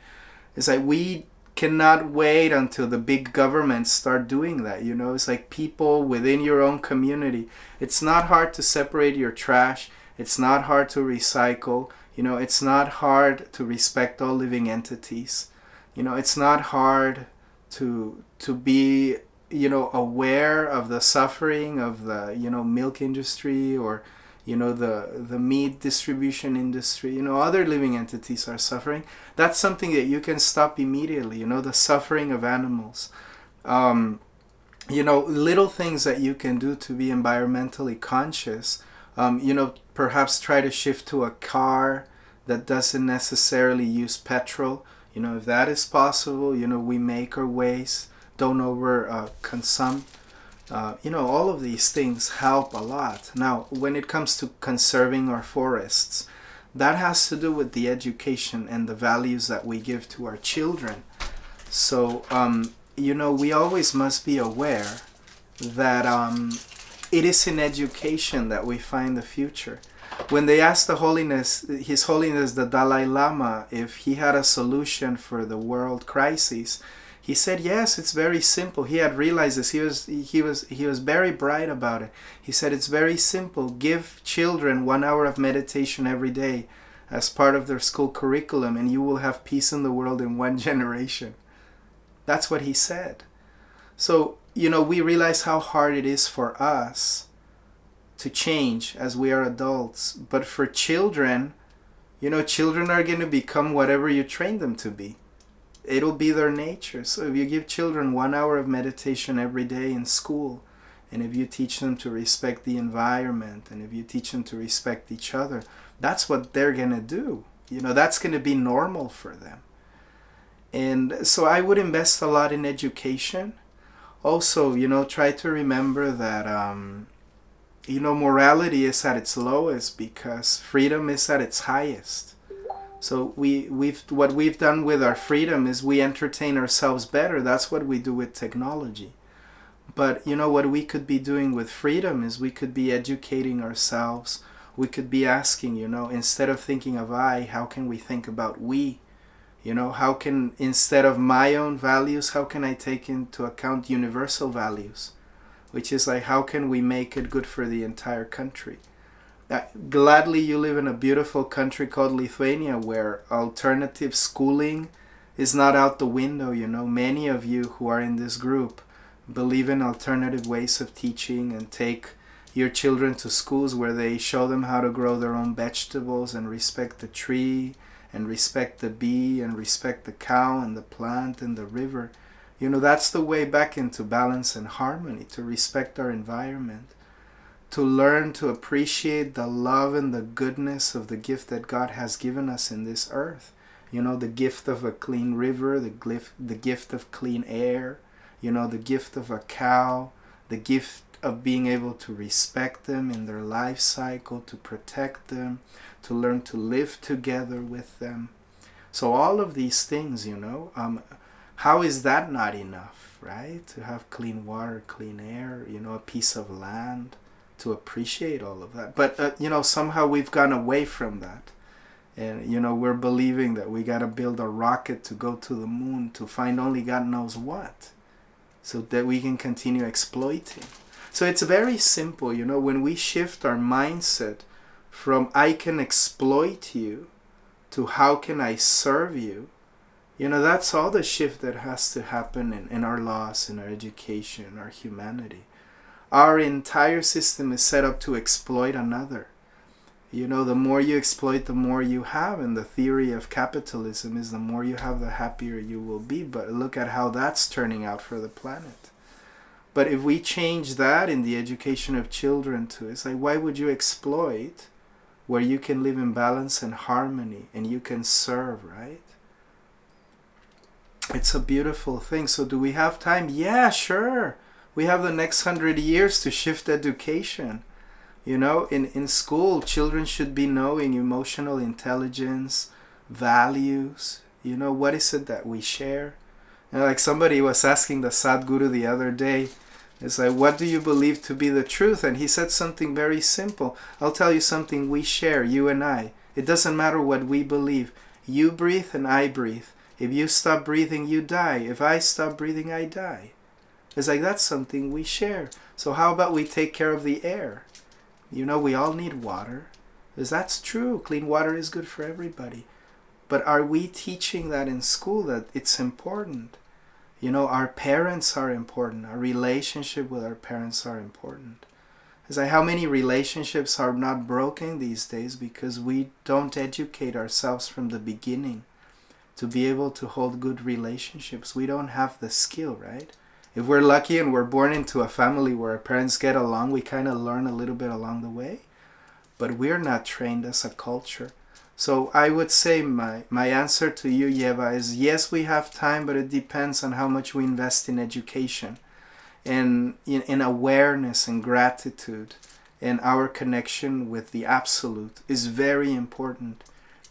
It's like we cannot wait until the big governments start doing that. It's like people within your own community. It's not hard to separate your trash. It's not hard to recycle. It's not hard to respect all living entities. It's not hard to be aware of the suffering of the milk industry, or the meat distribution industry. Other living entities are suffering. That's something that you can stop immediately. The suffering of animals. Little things that you can do to be environmentally conscious. Perhaps try to shift to a car that doesn't necessarily use petrol. If that is possible, we make our ways, don't over consume. All of these things help a lot. Now, when it comes to conserving our forests, that has to do with the education and the values that we give to our children. So, we always must be aware that it is in education that we find the future. When they asked His Holiness the Dalai Lama, if he had a solution for the world crisis, he said, yes, it's very simple. He had realized this. He was very bright about it. He said, it's very simple. Give children 1 hour of meditation every day as part of their school curriculum, and you will have peace in the world in 1 generation. That's what he said. So, we realize how hard it is for us to change as we are adults. But for children, children are going to become whatever you train them to be. It'll be their nature. So if you give children 1 hour of meditation every day in school, and if you teach them to respect the environment, and if you teach them to respect each other, that's what they're going to do. That's going to be normal for them. And so I would invest a lot in education. Also, try to remember that morality is at its lowest because freedom is at its highest. So what we've done with our freedom is we entertain ourselves better. That's what we do with technology. But what we could be doing with freedom is we could be educating ourselves. We could be asking, instead of thinking of I, how can we think about we? How can, instead of my own values, how can I take into account universal values? Which is like, how can we make it good for the entire country? Gladly, you live in a beautiful country called Lithuania where alternative schooling is not out the window. Many of you who are in this group believe in alternative ways of teaching and take your children to schools where they show them how to grow their own vegetables and respect the tree and respect the bee and respect the cow and the plant and the river. That's the way back into balance and harmony, to respect our environment, to learn to appreciate the love and the goodness of the gift that God has given us in this earth. The gift of a clean river, the gift of clean air, the gift of a cow, the gift of being able to respect them in their life cycle, to protect them, to learn to live together with them. So all of these things, how is that not enough, right? To have clean water, clean air, a piece of land, to appreciate all of that. But, somehow we've gone away from that. And, we're believing that we got to build a rocket to go to the moon to find only God knows what, so that we can continue exploiting. So it's very simple, when we shift our mindset from I can exploit you to how can I serve you, that's all the shift that has to happen in our laws, in our education, in our humanity. Our entire system is set up to exploit another. The more you exploit, the more you have. And the theory of capitalism is the more you have, the happier you will be. But look at how that's turning out for the planet. But if we change that in the education of children too, it's like, why would you exploit where you can live in balance and harmony and you can serve, right? It's a beautiful thing. So do we have time? Yeah, sure. We have the next 100 years to shift education. In school, children should be knowing emotional intelligence, values, What is it that we share? Like somebody was asking the Sadhguru the other day, it's like, what do you believe to be the truth? And he said something very simple. I'll tell you something we share, you and I. It doesn't matter what we believe. You breathe and I breathe. If you stop breathing, you die. If I stop breathing, I die. It's like, that's something we share. So how about we take care of the air? We all need water. Because that's true. Clean water is good for everybody. But are we teaching that in school, that it's important? Our parents are important. Our relationship with our parents are important. It's like, how many relationships are not broken these days because we don't educate ourselves from the beginning to be able to hold good relationships. We don't have the skill, right? If we're lucky and we're born into a family where our parents get along, we kind of learn a little bit along the way. But we're not trained as a culture. So I would say my answer to you, Yeva, is yes, we have time, but it depends on how much we invest in education and in awareness and gratitude. And our connection with the absolute is very important.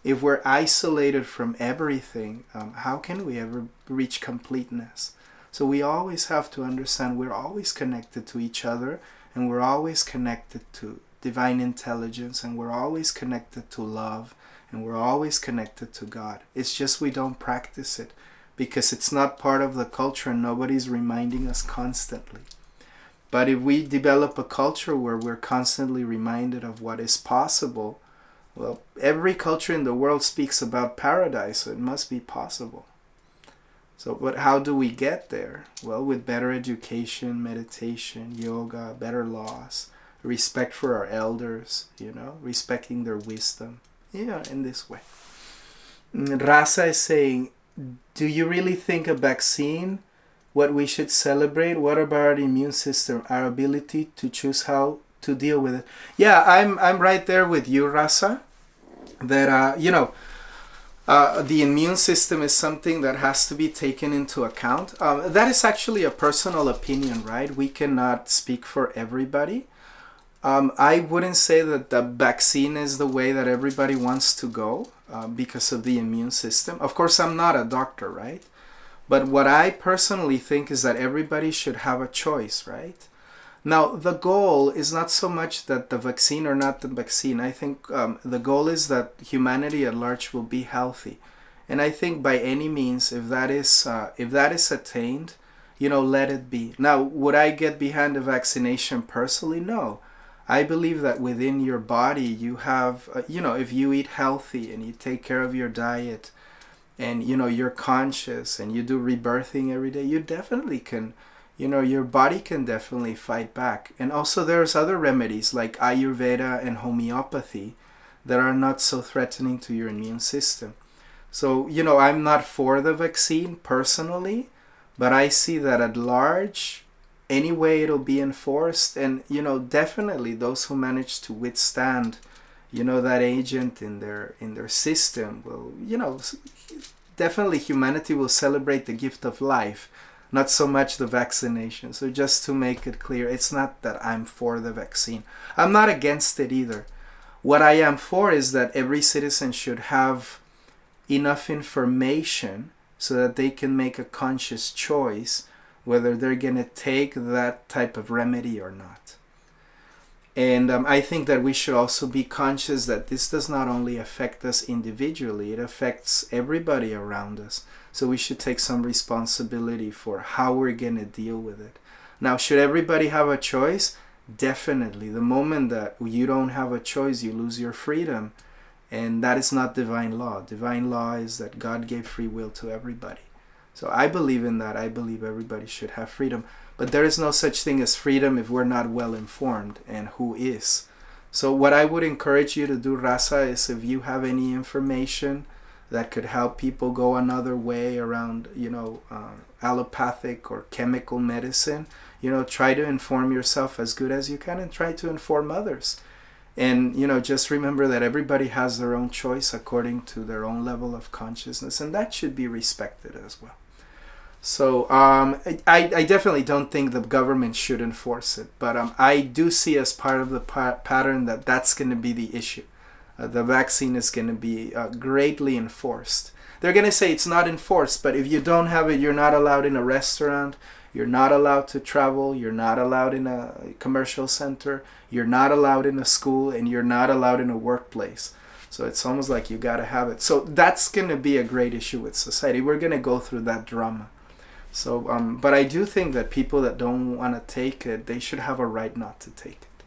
If we're isolated from everything, how can we ever reach completeness? So we always have to understand we're always connected to each other, and we're always connected to divine intelligence, and we're always connected to love, and we're always connected to God. It's just we don't practice it because it's not part of the culture and nobody's reminding us constantly. But if we develop a culture where we're constantly reminded of what is possible, well, every culture in the world speaks about paradise, so it must be possible. So, but how do we get there? Well, with better education, meditation, yoga, better laws, respect for our elders, respecting their wisdom. In this way. Rasa is saying, do you really think a vaccine, what we should celebrate? What about our immune system, our ability to choose how to deal with it? Yeah, I'm right there with you, Rasa. That, the immune system is something that has to be taken into account. That is actually a personal opinion, right? We cannot speak for everybody. I wouldn't say that the vaccine is the way that everybody wants to go because of the immune system. Of course, I'm not a doctor, right? But what I personally think is that everybody should have a choice, right? Now, the goal is not so much that the vaccine or not the vaccine. I think the goal is that humanity at large will be healthy. And I think by any means, if that is attained, let it be. Now, would I get behind the vaccination personally? No. I believe that within your body you have, if you eat healthy and you take care of your diet and, you're conscious and you do rebirthing every day, you definitely can, your body can definitely fight back. And also there's other remedies like Ayurveda and homeopathy that are not so threatening to your immune system. So, I'm not for the vaccine personally, but I see that at large, anyway it'll be enforced, and definitely those who manage to withstand that agent in their system will, definitely humanity will celebrate the gift of life, not so much the vaccination. So just to make it clear, it's not that I'm for the vaccine. I'm not against it either. What I am for is that every citizen should have enough information so that they can make a conscious choice whether they're going to take that type of remedy or not. And I think that we should also be conscious that this does not only affect us individually, it affects everybody around us. So we should take some responsibility for how we're going to deal with it. Now, should everybody have a choice? Definitely. The moment that you don't have a choice, you lose your freedom. And that is not divine law. Divine law is that God gave free will to everybody. So I believe in that. I believe everybody should have freedom. But there is no such thing as freedom if we're not well informed, and who is. So what I would encourage you to do, Rasa, is if you have any information that could help people go another way around, allopathic or chemical medicine, try to inform yourself as good as you can and try to inform others. And, just remember that everybody has their own choice according to their own level of consciousness, and that should be respected as well. So I definitely don't think the government should enforce it, but I do see as part of the pattern that's going to be the issue. The vaccine is going to be greatly enforced. they're going to say it's not enforced, but if you don't have it, you're not allowed in a restaurant, you're not allowed to travel, you're not allowed in a commercial center, you're not allowed in a school, and you're not allowed in a workplace. So it's almost like you got to have it. So that's going to be a great issue with society. We're going to go through that drama. So, but I do think that people that don't want to take it, they should have a right not to take it,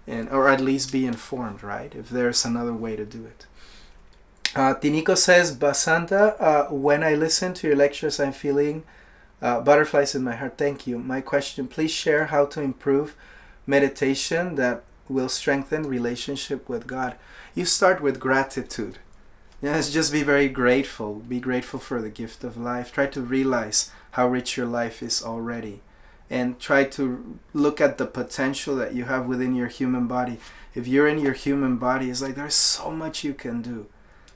and or at least be informed, right? If there's another way to do it. Tinico says, Vasanta, when I listen to your lectures, I'm feeling butterflies in my heart. Thank you. My question, please share how to improve meditation that will strengthen relationship with God. You start with gratitude. Yes, just be very grateful. Be grateful for the gift of life. Try to realize how rich your life is already. And try to look at the potential that you have within your human body. If you're in your human body, it's like there's so much you can do.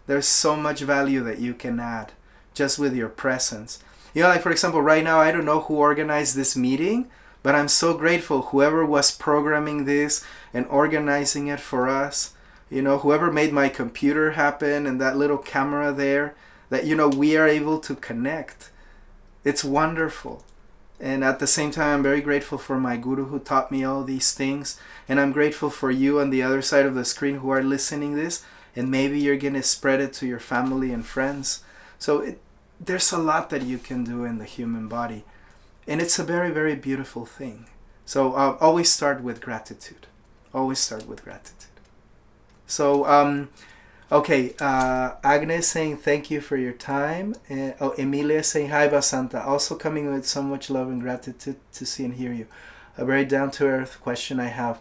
There's so much value that you can add just with your presence. You know, like for example, right now, I don't know who organized this meeting, but I'm so grateful whoever was programming this and organizing it for us. You know, whoever made my computer happen and that little camera there, that, you know, we are able to connect. It's wonderful. And at the same time, I'm very grateful for my guru who taught me all these things. And I'm grateful for you on the other side of the screen who are listening this. And maybe you're going to spread it to your family and friends. So there's a lot that you can do in the human body. And it's a very, very beautiful thing. So always start with gratitude. Always start with gratitude. So, okay, Agnes saying thank you for your time. Emilia saying hi, Vasanta. Also coming with so much love and gratitude to see and hear you. A very down-to-earth question I have.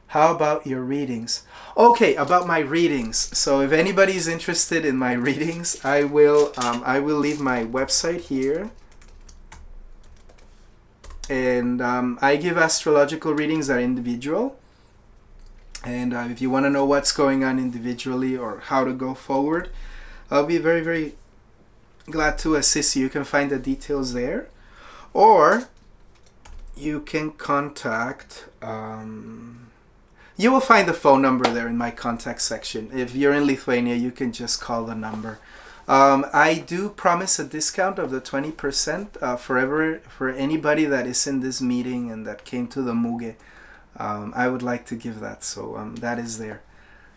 How about your readings? Okay, about my readings. So if anybody's interested in my readings, I will leave my website here. And I give astrological readings that are individual. And if you want to know what's going on individually or how to go forward, I'll be very, very glad to assist you. You can find the details there. Or you can contact... you will find the phone number there in my contact section. If you're in Lithuania, you can just call the number. I do promise a discount of the 20% for anybody that is in this meeting and that came to the Muge. I would like to give that, so that is there.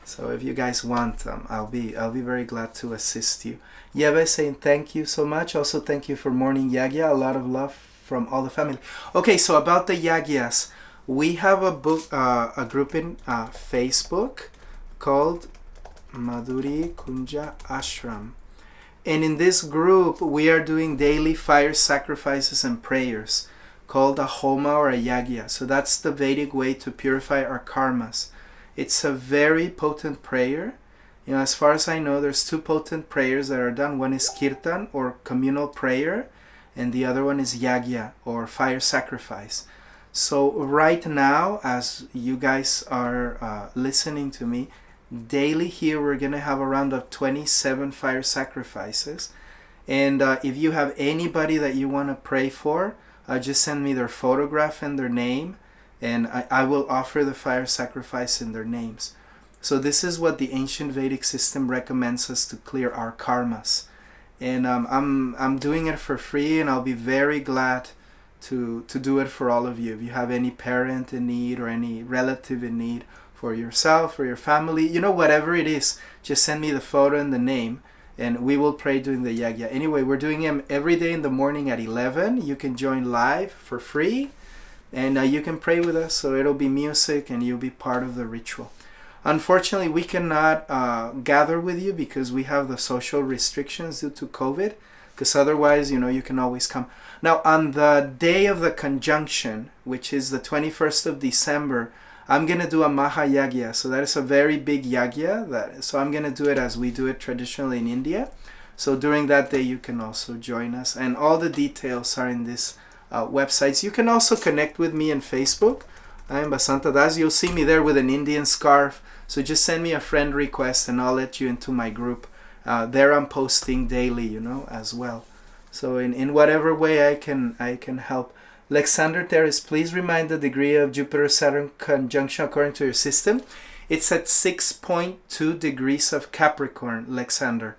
So if you guys want, I'll be very glad to assist you. Yeve saying thank you so much. Also thank you for morning yagya. A lot of love from all the family. Okay, so about the yagyas, we have a group in Facebook called Madhuri Kunja Ashram. And in this group, we are doing daily fire sacrifices and prayers called a homa or a yagya. So that's the Vedic way to purify our karmas. It's a very potent prayer. You know, as far as I know, there's two potent prayers that are done. One is kirtan or communal prayer, and the other one is yagya or fire sacrifice. So right now, as you guys are listening to me, daily here we're going to have around 27 fire sacrifices. And if you have anybody that you want to pray for, just send me their photograph and their name, and I will offer the fire sacrifice in their names. So this is what the ancient Vedic system recommends us to clear our karmas. And I'm doing it for free, and I'll be very glad to do it for all of you. If you have any parent in need or any relative in need, for yourself or your family, you know, whatever it is, just send me the photo and the name, and we will pray during the yagya. Anyway, we're doing them every day in the morning at 11. You can join live for free, and you can pray with us. So it'll be music, and you'll be part of the ritual. Unfortunately, we cannot gather with you because we have the social restrictions due to COVID. Because otherwise, you know, you can always come. Now, on the day of the conjunction, which is the 21st of December, I'm going to do a Maha Yagya. So that is a very big Yagya. So I'm going to do it as we do it traditionally in India. So during that day, you can also join us. And all the details are in this websites. You can also connect with me on Facebook. I am Vasanta Das. You'll see me there with an Indian scarf. So just send me a friend request and I'll let you into my group. There I'm posting daily, you know, as well. So in whatever way I can help. Alexander Terrace, please remind the degree of Jupiter-Saturn conjunction according to your system. It's at 6.2 degrees of Capricorn, Alexander.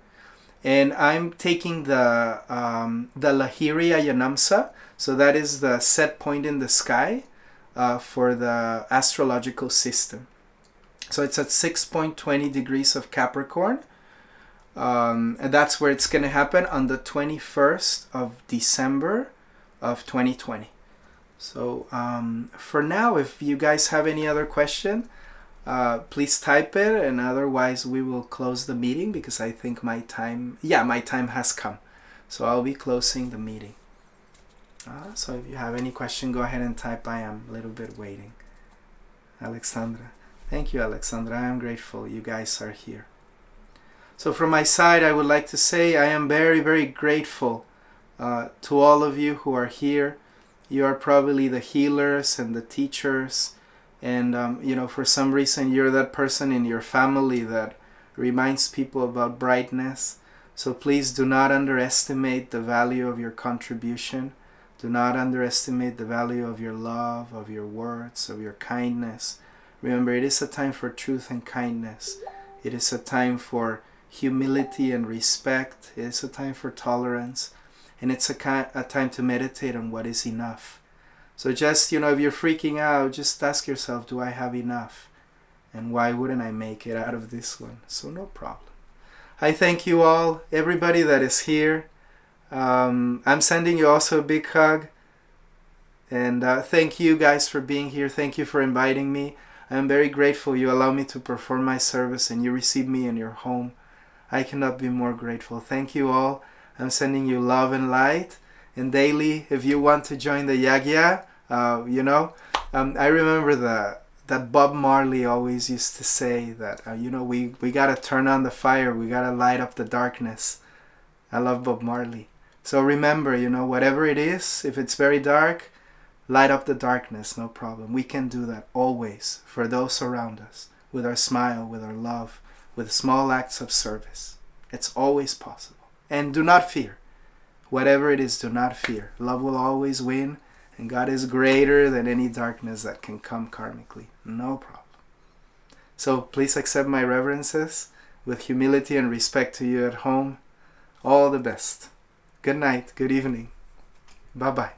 And I'm taking the Lahiria Yanamsa, so that is the set point in the sky for the astrological system. So it's at 6.20 degrees of Capricorn, and that's where it's going to happen on the 21st of December of 2020. So for now, if you guys have any other question, please type it, and otherwise we will close the meeting because I think my time has come. So I'll be closing the meeting. So if you have any question, go ahead and type. I am a little bit waiting. Alexandra. Thank you, Alexandra. I am grateful you guys are here. So from my side, I would like to say I am very, very grateful to all of you who are here. You are probably the healers and the teachers. And, for some reason, you're that person in your family that reminds people about brightness. So please do not underestimate the value of your contribution. Do not underestimate the value of your love, of your words, of your kindness. Remember, it is a time for truth and kindness. It is a time for humility and respect. It is a time for tolerance. And it's a time to meditate on what is enough. So just, if you're freaking out, just ask yourself, do I have enough? And why wouldn't I make it out of this one? So no problem. I thank you all, everybody that is here. I'm sending you also a big hug. And thank you guys for being here. Thank you for inviting me. I'm very grateful you allow me to perform my service and you receive me in your home. I cannot be more grateful. Thank you all. I'm sending you love and light. And daily, if you want to join the Yagya, I remember that Bob Marley always used to say that, we got to turn on the fire. We got to light up the darkness. I love Bob Marley. So remember, whatever it is, if it's very dark, light up the darkness, no problem. We can do that always for those around us, with our smile, with our love, with small acts of service. It's always possible. And do not fear. Whatever it is, do not fear. Love will always win, and God is greater than any darkness that can come karmically. No problem. So please accept my reverences with humility and respect to you at home. All the best. Good night. Good evening. Bye-bye.